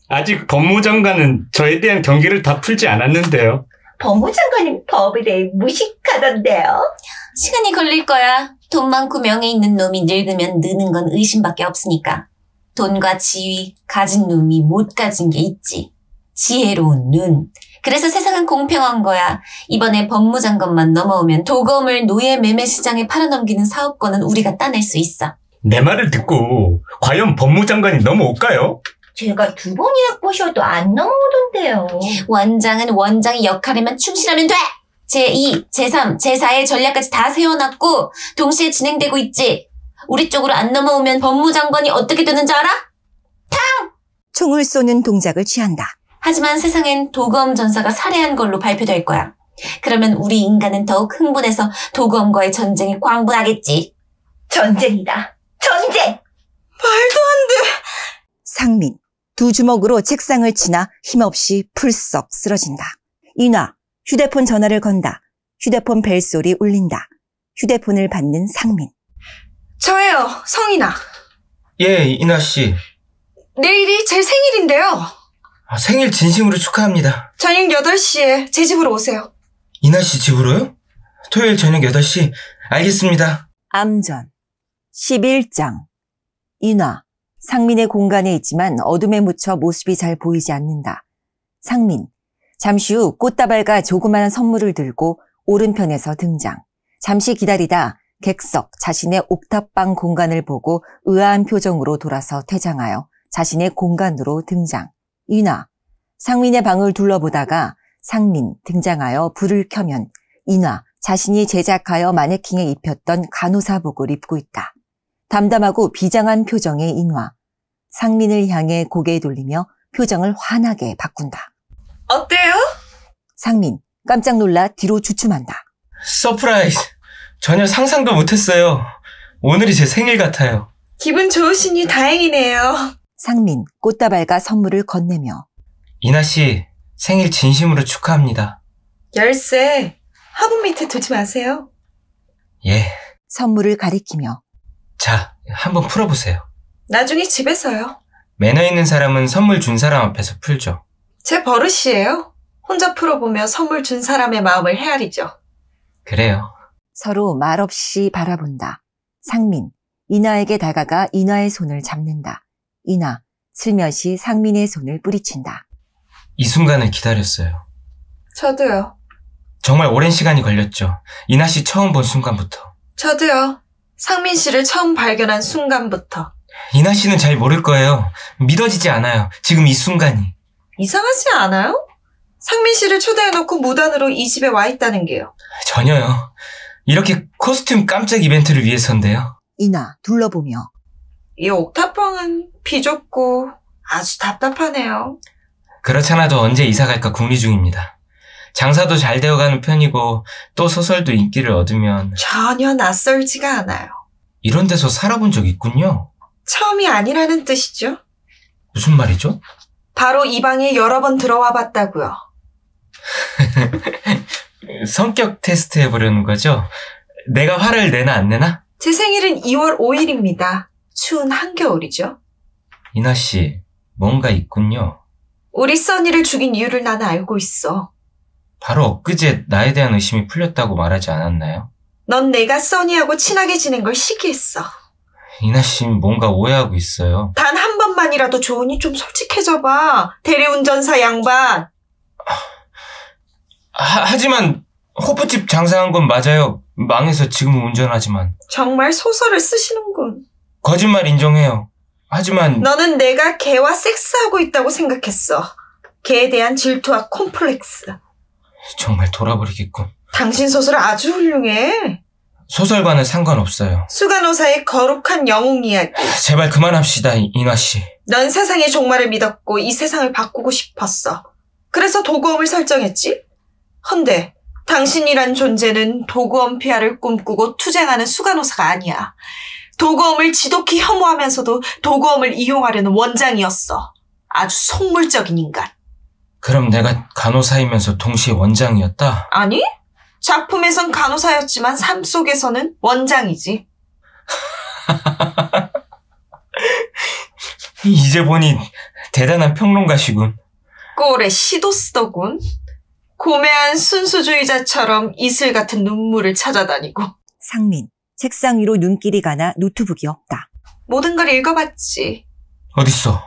아직 법무장관은 저에 대한 경계를 다 풀지 않았는데요. 법무장관은 법에 대해 무식하던데요? 시간이 걸릴 거야. 돈 많고 명예 있는 놈이 늙으면 느는 건 의심밖에 없으니까. 돈과 지위 가진 놈이 못 가진 게 있지. 지혜로운 눈. 그래서 세상은 공평한 거야. 이번에 법무장관만 넘어오면 도검을 노예 매매 시장에 팔아넘기는 사업권은 우리가 따낼 수 있어. 내 말을 듣고 과연 법무장관이 넘어올까요? 제가 2번이나 꼬셔도 안 넘어오던데요. 원장은 원장의 역할에만 충실하면 돼! 제2, 제3, 제4의 전략까지 다 세워놨고 동시에 진행되고 있지. 우리 쪽으로 안 넘어오면 법무장관이 어떻게 되는 줄 알아? 총을 쏘는 동작을 취한다. 하지만 세상엔 도검 전사가 살해한 걸로 발표될 거야. 그러면 우리 인간은 더욱 흥분해서 도검과의 전쟁에 광분하겠지. 전쟁이다. 전쟁! 상민, 2주먹으로 책상을 치나 힘없이 풀썩 쓰러진다. 인화, 휴대폰 전화를 건다. 휴대폰 벨소리 울린다. 휴대폰을 받는 상민. 저예요, 성인아. 예, 이나 씨. 내일이 제 생일인데요. 생일 진심으로 축하합니다. 저녁 8시에 제 집으로 오세요. 이나 씨 집으로요? 토요일 저녁 8시. 알겠습니다. 암전. 11장. 인화. 상민의 공간에 있지만 어둠에 묻혀 모습이 잘 보이지 않는다. 상민. 잠시 후 꽃다발과 조그마한 선물을 들고 오른편에서 등장. 잠시 기다리다 객석 자신의 옥탑방 공간을 보고 의아한 표정으로 돌아서 퇴장하여 자신의 공간으로 등장. 인화. 상민의 방을 둘러보다가 상민 등장하여 불을 켜면 인화 자신이 제작하여 마네킹에 입혔던 간호사복을 입고 있다. 담담하고 비장한 표정의 인화. 상민을 향해 고개 돌리며 표정을 환하게 바꾼다. 어때요? 상민 깜짝 놀라 뒤로 주춤한다. 서프라이즈. 전혀 상상도 못했어요. 오늘이 제 생일 같아요. 기분 좋으시니 다행이네요. 상민 꽃다발과 선물을 건네며 이나 씨 생일 진심으로 축하합니다. 열쇠 화분 밑에 두지 마세요. 예. 선물을 가리키며 자, 한번 풀어보세요. 나중에 집에서요. 매너 있는 사람은 선물 준 사람 앞에서 풀죠. 제 버릇이에요. 혼자 풀어보며 선물 준 사람의 마음을 헤아리죠. 그래요. 서로 말없이 바라본다. 상민 인화에게 다가가 인화의 손을 잡는다. 인화 슬며시 상민의 손을 뿌리친다. 이 순간을 기다렸어요. 저도요. 정말 오랜 시간이 걸렸죠. 이나 씨 처음 본 순간부터. 저도요. 상민 씨를 처음 발견한 순간부터. 이나 씨는 잘 모를 거예요. 믿어지지 않아요. 지금 이 순간이. 이상하지 않아요? 상민 씨를 초대해놓고 무단으로 이 집에 와 있다는 게요. 전혀요. 이렇게 코스튬 깜짝 이벤트를 위해서인데요. 인화 둘러보며 이 옥탑방은 비좁고 아주 답답하네요. 그렇잖아도 언제 이사 갈까 궁리 중입니다. 장사도 잘 되어가는 편이고 또 소설도 인기를 얻으면 전혀 낯설지가 않아요. 이런 데서 살아본 적 있군요. 처음이 아니라는 뜻이죠. 무슨 말이죠? 바로 이 방에 여러 번 들어와 봤다고요. 성격 테스트 해보려는 거죠? 내가 화를 내나 안 내나? 제 생일은 2월 5일입니다. 추운 한겨울이죠. 이나 씨, 뭔가 있군요. 우리 써니를 죽인 이유를 나는 알고 있어. 바로 엊그제 나에 대한 의심이 풀렸다고 말하지 않았나요? 넌 내가 써니하고 친하게 지낸 걸 시기했어. 이나 씨 뭔가 오해하고 있어요. 단 한 번만이라도 좋으니 좀 솔직해져봐. 대리운전사 양반. 하지만 호프집 장사한 건 맞아요. 망해서 지금 운전하지만. 정말 소설을 쓰시는군. 거짓말 인정해요. 하지만 너는 내가 걔와 섹스하고 있다고 생각했어. 걔에 대한 질투와 콤플렉스. 정말 돌아버리겠군. 당신 소설 아주 훌륭해. 소설과는 상관없어요. 수간호사의 거룩한 영웅 이야기. 제발 그만합시다, 이나 씨. 넌 세상의 종말을 믿었고 이 세상을 바꾸고 싶었어. 그래서 도구엄을 설정했지? 헌데 당신이란 존재는 도구엄폐하를 꿈꾸고 투쟁하는 수간호사가 아니야. 도구엄을 지독히 혐오하면서도 도구엄을 이용하려는 원장이었어. 아주 속물적인 인간. 그럼 내가 간호사이면서 동시에 원장이었다? 아니? 작품에선 간호사였지만 삶 속에서는 원장이지. 이제 보니 대단한 평론가시군. 꼴에 시도 쓰더군. 고매한 순수주의자처럼 이슬 같은 눈물을 찾아다니고. 상민, 책상 위로 눈길이 가나 노트북이 없다. 모든 걸 읽어봤지. 어딨어?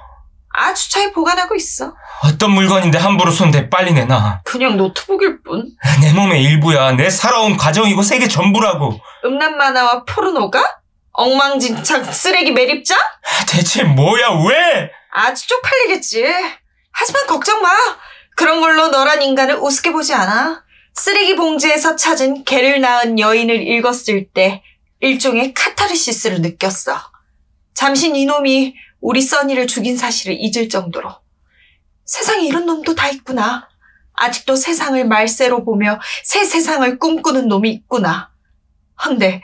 아주 잘 보관하고 있어. 어떤 물건인데 함부로 손대. 빨리 내놔. 그냥 노트북일 뿐. 내 몸의 일부야. 내 살아온 과정이고 세계 전부라고. 음란 만화와 포르노가? 엉망진창 쓰레기 매립장? 대체 뭐야? 왜? 아주 쪽팔리겠지. 하지만 걱정 마. 그런 걸로 너란 인간을 우습게 보지 않아. 쓰레기 봉지에서 찾은 개를 낳은 여인을 읽었을 때 일종의 카타르시스를 느꼈어. 잠시 이놈이 우리 써니를 죽인 사실을 잊을 정도로. 세상에 이런 놈도 다 있구나. 아직도 세상을 말세로 보며 새 세상을 꿈꾸는 놈이 있구나. 헌데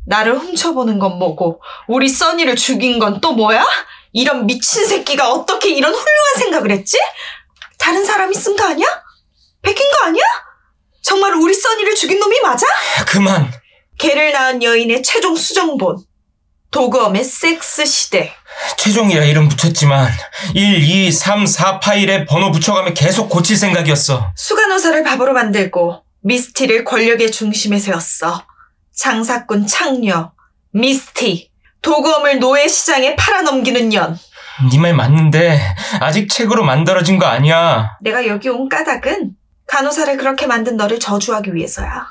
나를 훔쳐보는 건 뭐고 우리 써니를 죽인 건 또 뭐야? 이런 미친 새끼가 어떻게 이런 훌륭한 생각을 했지? 다른 사람이 쓴 거 아니야? 베낀 거 아니야? 정말 우리 써니를 죽인 놈이 맞아? 그만. 개를 낳은 여인의 최종 수정본. 도그엄의 섹스 시대. 최종이라 이름 붙였지만 1, 2, 3, 4 파일에 번호 붙여가며 계속 고칠 생각이었어. 수간호사를 바보로 만들고 미스티를 권력의 중심에 세웠어. 장사꾼 창녀, 미스티, 도그엄을 노예 시장에 팔아넘기는 년. 네 말 맞는데 아직 책으로 만들어진 거 아니야. 내가 여기 온 까닭은 간호사를 그렇게 만든 너를 저주하기 위해서야.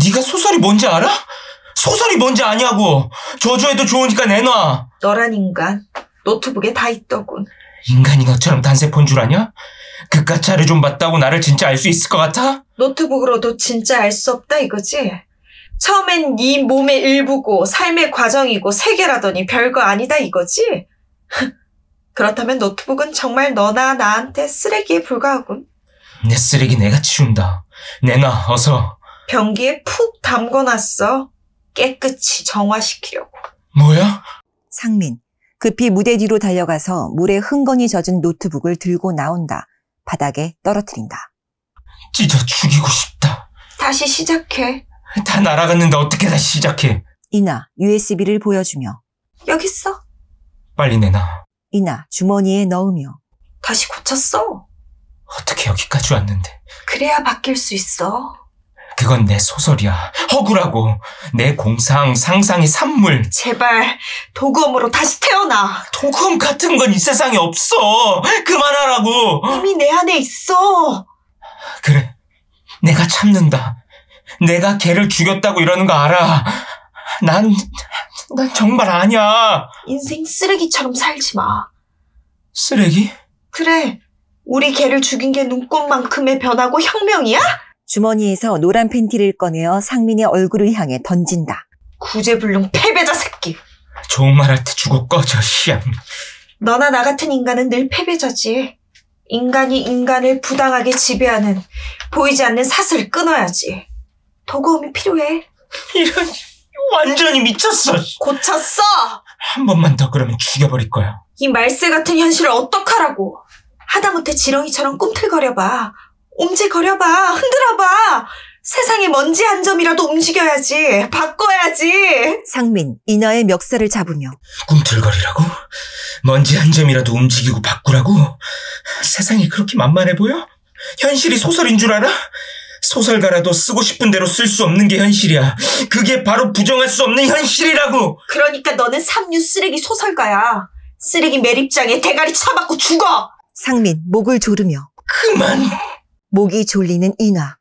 네가 소설이 뭔지 알아? 소설이 뭔지 아냐고. 저주해도 좋으니까 내놔. 너란 인간 노트북에 다 있더군. 인간이 너처럼 단세 본 줄 아냐? 그깟 자료 좀 봤다고 나를 진짜 알 수 있을 것 같아? 노트북으로도 진짜 알 수 없다 이거지? 처음엔 네 몸의 일부고 삶의 과정이고 세계라더니 별거 아니다 이거지? 그렇다면 노트북은 정말 너나 나한테 쓰레기에 불과하군. 내 쓰레기 내가 치운다. 내놔 어서. 변기에 푹 담궈놨어. 깨끗이 정화시키려고. 뭐야? 상민, 급히 무대 뒤로 달려가서 물에 흥건히 젖은 노트북을 들고 나온다. 바닥에 떨어뜨린다. 찢어 죽이고 싶다. 다시 시작해. 다 날아갔는데 어떻게 다시 시작해. 이나, USB를 보여주며. 여기 있어. 빨리 내놔. 이나, 주머니에 넣으며. 다시 고쳤어. 어떻게 여기까지 왔는데. 그래야 바뀔 수 있어. 그건 내 소설이야. 허구라고. 내 공상, 상상의 산물. 제발 도구엄으로 다시 태어나. 도금 같은 건 이 세상에 없어. 그만하라고. 이미 내 안에 있어. 그래. 내가 참는다. 내가 걔를 죽였다고 이러는 거 알아. 난 정말 아니야. 인생 쓰레기처럼 살지 마. 쓰레기? 그래. 우리 걔를 죽인 게 눈꽃만큼의 변화고 혁명이야? 주머니에서 노란 팬티를 꺼내어 상민의 얼굴을 향해 던진다. 구제불능 패배자 새끼. 좋은 말 할 때 주고 꺼져, 시암. 너나 나 같은 인간은 늘 패배자지. 인간이 인간을 부당하게 지배하는 보이지 않는 사슬을 끊어야지. 도구엄이 필요해. 이런, 완전히 미쳤어. 고쳤어! 한 번만 더 그러면 죽여버릴 거야. 이 말세 같은 현실을 어떡하라고. 하다못해 지렁이처럼 꿈틀거려봐. 옴질거려봐. 흔들어봐. 세상에 먼지 한 점이라도 움직여야지. 바꿔야지. 상민, 이나의 멱살을 잡으며. 꿈틀거리라고? 먼지 한 점이라도 움직이고 바꾸라고? 세상이 그렇게 만만해 보여? 현실이 소설인 줄 알아? 소설가라도 쓰고 싶은 대로 쓸 수 없는 게 현실이야. 그게 바로 부정할 수 없는 현실이라고. 그러니까 너는 삼류 쓰레기 소설가야. 쓰레기 매립장에 대가리 쳐맞고 죽어. 상민, 목을 조르며. 그만. 목이 졸리는 이나.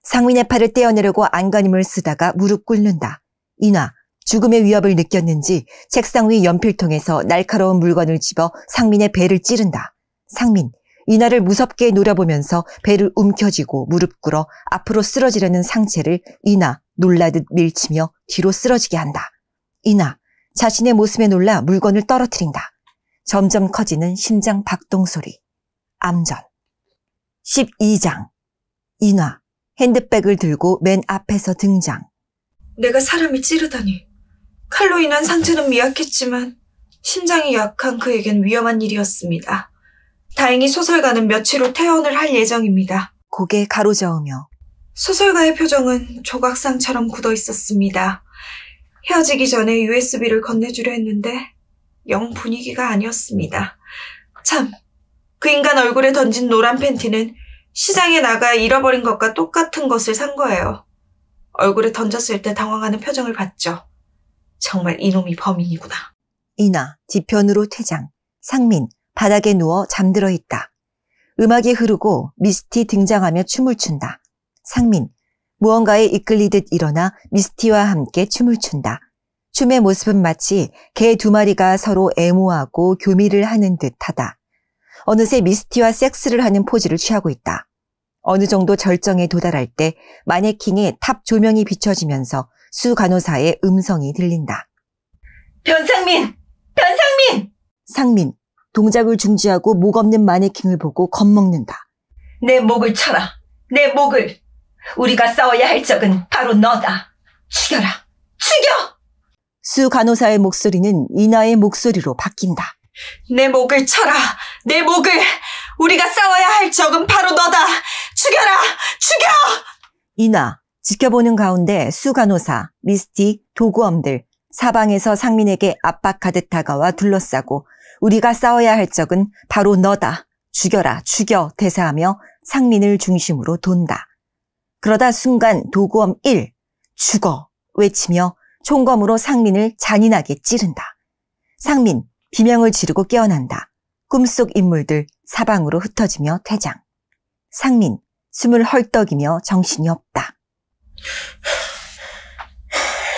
상민의 팔을 떼어내려고 안간힘을 쓰다가 무릎 꿇는다. 이나, 죽음의 위협을 느꼈는지 책상 위 연필통에서 날카로운 물건을 집어 상민의 배를 찌른다. 상민, 이나를 무섭게 노려보면서 배를 움켜쥐고 무릎 꿇어 앞으로 쓰러지려는 상체를 이나 놀라듯 밀치며 뒤로 쓰러지게 한다. 이나, 자신의 모습에 놀라 물건을 떨어뜨린다. 점점 커지는 심장 박동 소리. 암전. 12장. 인화. 핸드백을 들고 맨 앞에서 등장. 내가 사람을 찌르다니. 칼로 인한 상처는 미약했지만 심장이 약한 그에겐 위험한 일이었습니다. 다행히 소설가는 며칠 후 퇴원을 할 예정입니다. 고개 가로저으며 소설가의 표정은 조각상처럼 굳어 있었습니다. 헤어지기 전에 USB를 건네주려 했는데 영 분위기가 아니었습니다. 참, 그 인간 얼굴에 던진 노란 팬티는 시장에 나가 잃어버린 것과 똑같은 것을 산 거예요. 얼굴에 던졌을 때 당황하는 표정을 봤죠. 정말 이놈이 범인이구나. 이나 뒤편으로 퇴장. 상민 바닥에 누워 잠들어 있다. 음악이 흐르고 미스티 등장하며 춤을 춘다. 상민 무언가에 이끌리듯 일어나 미스티와 함께 춤을 춘다. 춤의 모습은 마치 개 2마리가 서로 애모하고 교미를 하는 듯하다. 어느새 미스티와 섹스를 하는 포즈를 취하고 있다. 어느 정도 절정에 도달할 때 마네킹에 탑 조명이 비춰지면서 수 간호사의 음성이 들린다. 변상민! 변상민! 상민 동작을 중지하고 목 없는 마네킹을 보고 겁먹는다. 내 목을 쳐라. 내 목을. 우리가 싸워야 할 적은 바로 너다. 죽여라. 죽여! 수 간호사의 목소리는 이나의 목소리로 바뀐다. 내 목을 쳐라. 내 목을. 우리가 싸워야 할 적은 바로 너다. 죽여라. 죽여! 이나 지켜보는 가운데 수 간호사, 미스티, 도구엄들 사방에서 상민에게 압박하듯 다가와 둘러싸고 우리가 싸워야 할 적은 바로 너다. 죽여라. 죽여. 대사하며 상민을 중심으로 돈다. 그러다 순간 도구엄 1. 죽어. 외치며 총검으로 상민을 잔인하게 찌른다. 상민 비명을 지르고 깨어난다. 꿈속 인물들 사방으로 흩어지며 퇴장. 상민 숨을 헐떡이며 정신이 없다.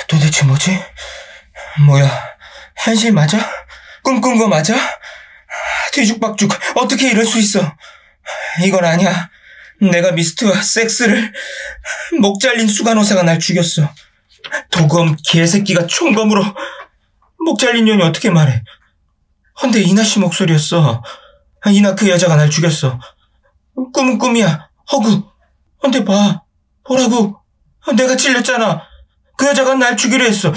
도대체 뭐지? 뭐야, 현실 맞아? 꿈꾼 거 맞아? 뒤죽박죽 어떻게 이럴 수 있어? 이건 아니야. 내가 미스트와 섹스를. 목 잘린 수간호사가 날 죽였어. 도검 개새끼가 총검으로. 목 잘린 년이 어떻게 말해? 헌데 이나씨 목소리였어. 이나 그 여자가 날 죽였어. 꿈은 꿈이야. 허구. 헌데 봐. 보라고. 내가 찔렸잖아. 그 여자가 날 죽이려 했어.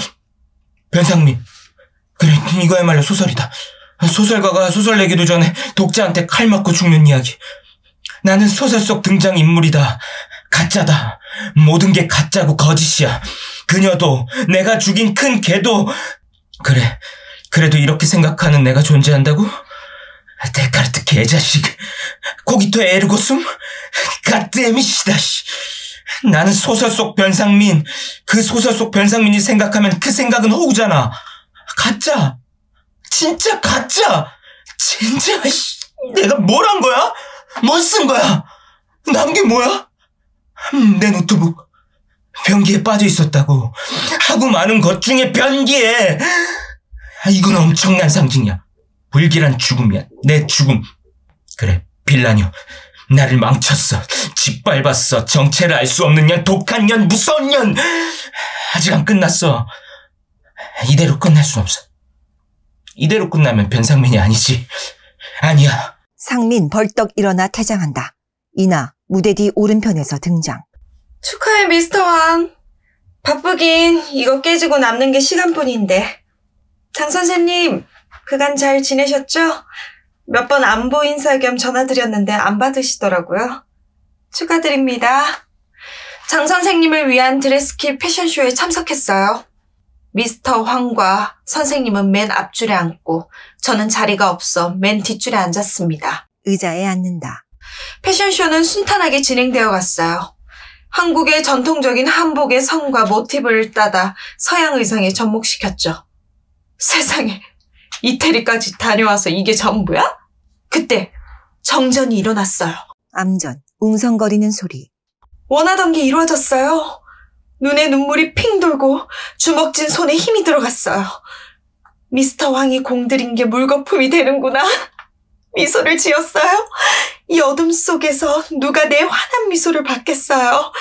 변상민. 그래, 이거야말로 소설이다. 소설가가 소설 내기도 전에 독자한테 칼 맞고 죽는 이야기. 나는 소설 속 등장인물이다. 가짜다. 모든 게 가짜고 거짓이야. 그녀도, 내가 죽인 큰 개도. 그래, 그래도 이렇게 생각하는 내가 존재한다고? 데카르트 개자식. 코기토 에르고숨? 갓데밋이다. 나는 소설 속 변상민. 그 소설 속 변상민이 생각하면 그 생각은 허구잖아. 가짜. 진짜 가짜. 진짜. 내가 뭘 한 거야? 뭘 쓴 거야? 난 게 뭐야? 내 노트북. 변기에 빠져 있었다고. 하고 많은 것 중에 변기에. 이건 엄청난 상징이야. 불길한 죽음이야. 내 죽음. 그래, 빌라뇨. 나를 망쳤어. 짓밟았어. 정체를 알 수 없는 년, 독한 년, 무서운 년. 아직 안 끝났어. 이대로 끝날 순 없어. 이대로 끝나면 변상민이 아니지. 아니야. 상민 벌떡 일어나 퇴장한다. 이나 무대 뒤 오른편에서 등장. 축하해, 미스터 왕. 바쁘긴 이거 깨지고 남는 게 시간뿐인데. 장 선생님, 그간 잘 지내셨죠? 몇 번 안보 인사 겸 전화드렸는데 안 받으시더라고요. 축하드립니다. 장 선생님을 위한 드레스킬 패션쇼에 참석했어요. 미스터 황과 선생님은 맨 앞줄에 앉고 저는 자리가 없어 맨 뒷줄에 앉았습니다. 의자에 앉는다. 패션쇼는 순탄하게 진행되어 갔어요. 한국의 전통적인 한복의 선과 모티브를 따다 서양 의상에 접목시켰죠. 세상에, 이태리까지 다녀와서 이게 전부야? 그때 정전이 일어났어요. 암전, 웅성거리는 소리. 원하던 게 이루어졌어요. 눈에 눈물이 핑 돌고 주먹진 손에 힘이 들어갔어요. 미스터 왕이 공들인 게 물거품이 되는구나. 미소를 지었어요. 이 어둠 속에서 누가 내 환한 미소를 받겠어요.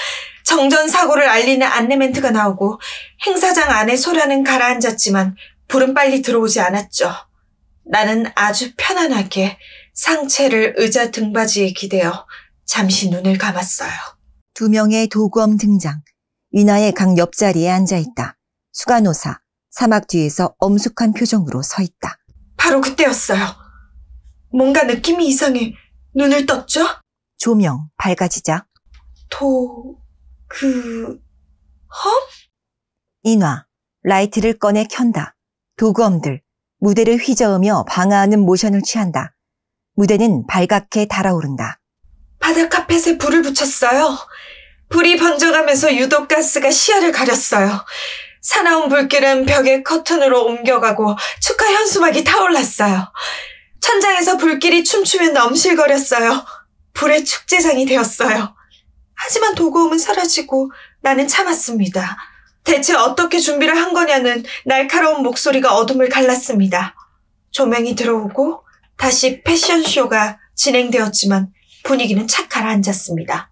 정전 사고를 알리는 안내 멘트가 나오고 행사장 안에 소라는 가라앉았지만 불은 빨리 들어오지 않았죠. 나는 아주 편안하게 상체를 의자 등받이에 기대어 잠시 눈을 감았어요. 두 명의 도구엄 등장. 이나의 강 옆자리에 앉아있다. 수간호사, 사막 뒤에서 엄숙한 표정으로 서 있다. 바로 그때였어요. 뭔가 느낌이 이상해. 눈을 떴죠? 조명 밝아지자 인화 라이트를 꺼내 켠다. 도구엄들 무대를 휘저으며 방아하는 모션을 취한다. 무대는 발갛게 달아오른다. 바닥 카펫에 불을 붙였어요. 불이 번져가면서 유독가스가 시야를 가렸어요. 사나운 불길은 벽에 커튼으로 옮겨가고 축하 현수막이 타올랐어요. 천장에서 불길이 춤추며 넘실거렸어요. 불의 축제장이 되었어요. 하지만 도구음은 사라지고 나는 참았습니다. 대체 어떻게 준비를 한 거냐는 날카로운 목소리가 어둠을 갈랐습니다. 조명이 들어오고 다시 패션쇼가 진행되었지만 분위기는 착 가라앉았습니다.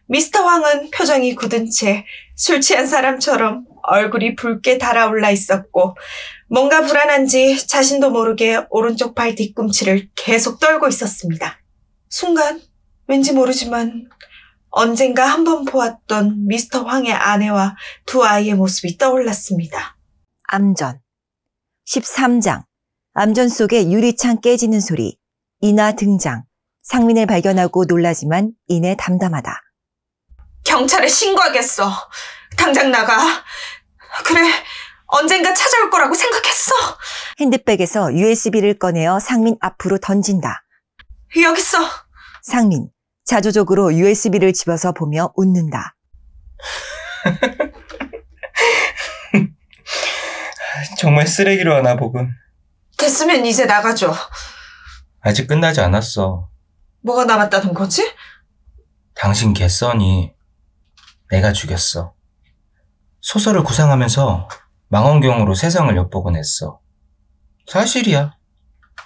미스터 황은 표정이 굳은 채 술 취한 사람처럼 얼굴이 붉게 달아올라 있었고 뭔가 불안한지 자신도 모르게 오른쪽 발 뒤꿈치를 계속 떨고 있었습니다. 순간 왠지 모르지만 언젠가 한번 보았던 미스터 황의 아내와 두 아이의 모습이 떠올랐습니다. 암전 13장 암전 속에 유리창 깨지는 소리. 이나 등장. 상민을 발견하고 놀라지만 이내 담담하다. 경찰에 신고하겠어. 당장 나가. 그래, 언젠가 찾아올 거라고 생각했어. 핸드백에서 USB를 꺼내어 상민 앞으로 던진다. 여기 있어. 상민 자조적으로 USB를 집어서 보며 웃는다. 정말 쓰레기로 하나 보군. 됐으면 이제 나가줘. 아직 끝나지 않았어. 뭐가 남았다는 거지? 당신 개써니 내가 죽였어. 소설을 구상하면서 망원경으로 세상을 엿보곤 했어. 사실이야.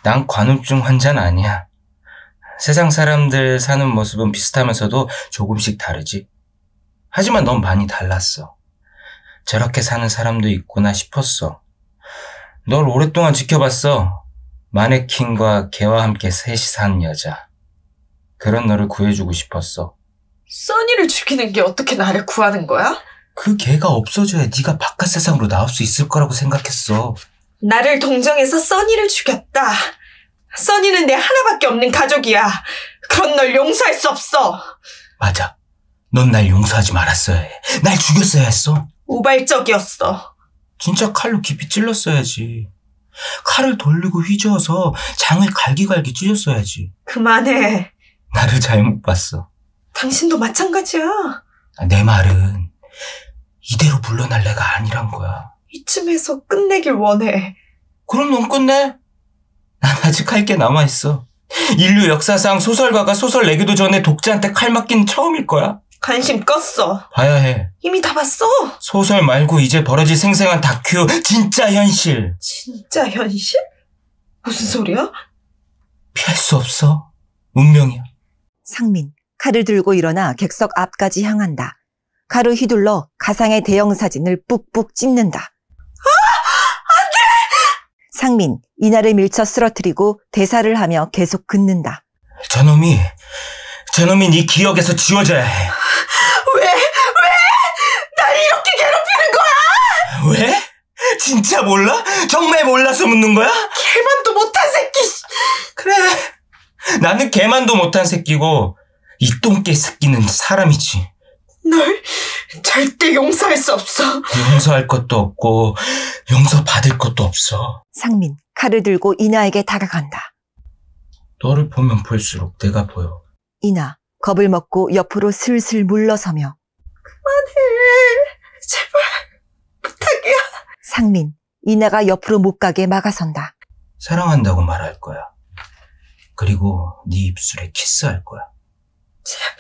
난 관우증 환자는 아니야. 세상 사람들 사는 모습은 비슷하면서도 조금씩 다르지. 하지만 넌 많이 달랐어. 저렇게 사는 사람도 있구나 싶었어. 널 오랫동안 지켜봤어. 마네킹과 개와 함께 셋이 사는 여자. 그런 너를 구해주고 싶었어. 써니를 죽이는 게 어떻게 나를 구하는 거야? 그 개가 없어져야 네가 바깥 세상으로 나올 수 있을 거라고 생각했어. 나를 동정해서 써니를 죽였다. 써니는 내 하나밖에 없는 가족이야. 그런 널 용서할 수 없어. 맞아. 넌 날 용서하지 말았어야 해. 날 죽였어야 했어. 우발적이었어. 진짜 칼로 깊이 찔렀어야지. 칼을 돌리고 휘저어서 장을 갈기갈기 찢었어야지. 그만해. 나를 잘못 봤어. 당신도 마찬가지야. 내 말은 이대로 물러날 내가 아니란 거야. 이쯤에서 끝내길 원해. 그럼 넌 끝내. 난 아직 할 게 남아있어. 인류 역사상 소설가가 소설 내기도 전에 독자한테 칼 맞기는 처음일 거야. 관심 껐어. 봐야 해. 이미 다 봤어. 소설 말고 이제 벌어질 생생한 다큐, 진짜 현실. 진짜 현실? 무슨 소리야? 피할 수 없어. 운명이야. 상민 칼을 들고 일어나 객석 앞까지 향한다. 칼을 휘둘러 가상의 대형 사진을 뿍뿍 찝는다. 안 돼! 상민 이나를 밀쳐 쓰러뜨리고 대사를 하며 계속 긋는다. 저놈이 네 기억에서 지워져야 해. 왜? 날 이렇게 괴롭히는 거야? 왜? 진짜 몰라? 정말 몰라서 묻는 거야? 개만도 못한 새끼. 그래. 나는 개만도 못한 새끼고 이 똥개 새끼는 사람이지. 널 절대 용서할 수 없어. 용서할 것도 없고 용서받을 것도 없어. 상민 칼을 들고 이나에게 다가간다. 너를 보면 볼수록 내가 보여. 이나 겁을 먹고 옆으로 슬슬 물러서며 그만해. 제발 부탁이야. 상민 이나가 옆으로 못 가게 막아선다. 사랑한다고 말할 거야. 그리고 네 입술에 키스할 거야. 제발.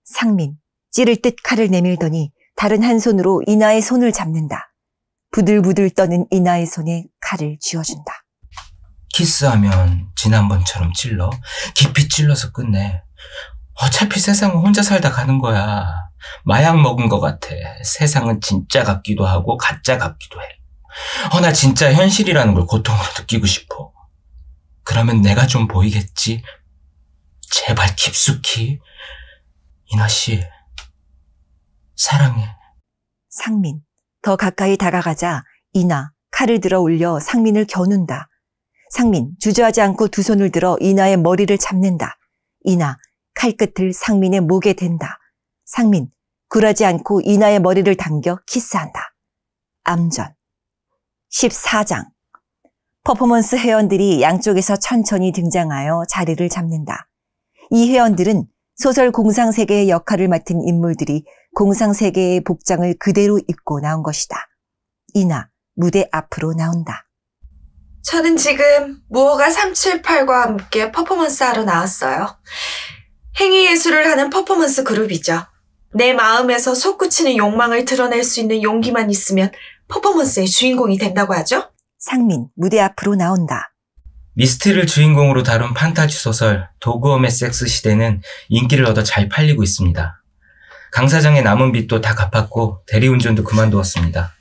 상민 찌를 듯 칼을 내밀더니 다른 한 손으로 이나의 손을 잡는다. 부들부들 떠는 이나의 손에 칼을 쥐어준다. 키스하면 지난번처럼 찔러. 깊이 찔러서 끝내. 어차피 세상은 혼자 살다 가는 거야. 마약 먹은 것 같아. 세상은 진짜 같기도 하고 가짜 같기도 해. 나 진짜 현실이라는 걸 고통으로 느끼고 싶어. 그러면 내가 좀 보이겠지? 제발 깊숙이. 이나 씨, 사랑해. 상민. 더 가까이 다가가자 이나 칼을 들어 올려 상민을 겨눈다. 상민 주저하지 않고 두 손을 들어 이나의 머리를 잡는다. 이나 칼끝을 상민의 목에 댄다. 상민 굴하지 않고 이나의 머리를 당겨 키스한다. 암전. 14장. 퍼포먼스 회원들이 양쪽에서 천천히 등장하여 자리를 잡는다. 이 회원들은 소설 공상세계의 역할을 맡은 인물들이 공상세계의 복장을 그대로 입고 나온 것이다. 이나 무대 앞으로 나온다. 저는 지금 무허가 378과 함께 퍼포먼스 하러 나왔어요. 행위예술을 하는 퍼포먼스 그룹이죠. 내 마음에서 솟구치는 욕망을 드러낼 수 있는 용기만 있으면 퍼포먼스의 주인공이 된다고 하죠? 상민 무대 앞으로 나온다. 미스트를 주인공으로 다룬 판타지 소설 도그엄의 섹스 시대는 인기를 얻어 잘 팔리고 있습니다. 강 사장의 남은 빚도 다 갚았고 대리운전도 그만두었습니다.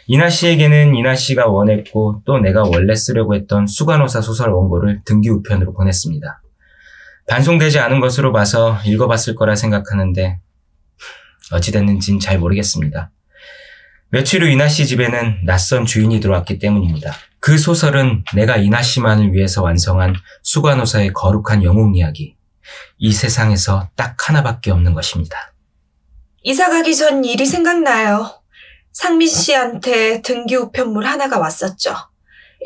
이나 씨에게는 이나 씨가 원했고 또 내가 원래 쓰려고 했던 수간호사 소설 원고를 등기 우편으로 보냈습니다. 반송되지 않은 것으로 봐서 읽어봤을 거라 생각하는데 어찌됐는진 잘 모르겠습니다. 며칠 후 이나 씨 집에는 낯선 주인이 들어왔기 때문입니다. 그 소설은 내가 이나 씨만을 위해서 완성한 수간호사의 거룩한 영웅 이야기. 이 세상에서 딱 하나밖에 없는 것입니다. 이사 가기 전 일이 생각나요. 상민 씨한테 등기 우편물 하나가 왔었죠.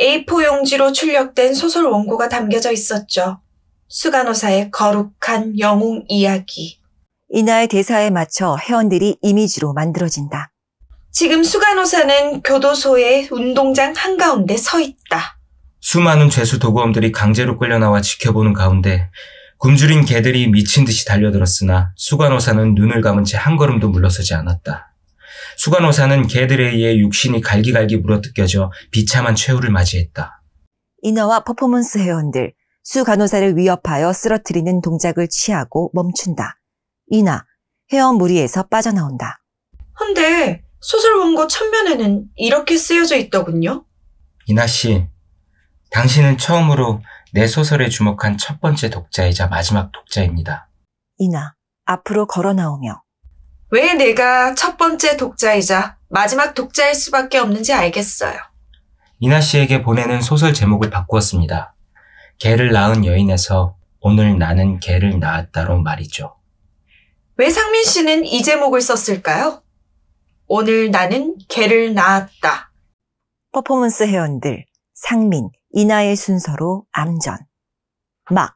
A4 용지로 출력된 소설 원고가 담겨져 있었죠. 수간호사의 거룩한 영웅 이야기. 이나의 대사에 맞춰 회원들이 이미지로 만들어진다. 지금 수간호사는 교도소의 운동장 한가운데 서 있다. 수많은 죄수 도구엄들이 강제로 끌려나와 지켜보는 가운데 굶주린 개들이 미친 듯이 달려들었으나 수간호사는 눈을 감은 채 한 걸음도 물러서지 않았다. 수간호사는 개들에 의해 육신이 갈기갈기 물어뜯겨져 비참한 최후를 맞이했다. 이나와 퍼포먼스 회원들, 수간호사를 위협하여 쓰러뜨리는 동작을 취하고 멈춘다. 이나, 회원 무리에서 빠져나온다. 근데 소설 원고 첫면에는 이렇게 쓰여져 있더군요. 이나 씨, 당신은 처음으로 내 소설에 주목한 첫 번째 독자이자 마지막 독자입니다. 이나, 앞으로 걸어 나오며. 왜 내가 첫 번째 독자이자 마지막 독자일 수밖에 없는지 알겠어요. 이나 씨에게 보내는 소설 제목을 바꾸었습니다. 개를 낳은 여인에서 오늘 나는 개를 낳았다로 말이죠. 왜 상민 씨는 이 제목을 썼을까요? 오늘 나는 개를 낳았다. 퍼포먼스 회원들, 상민, 이나의 순서로 암전. 막,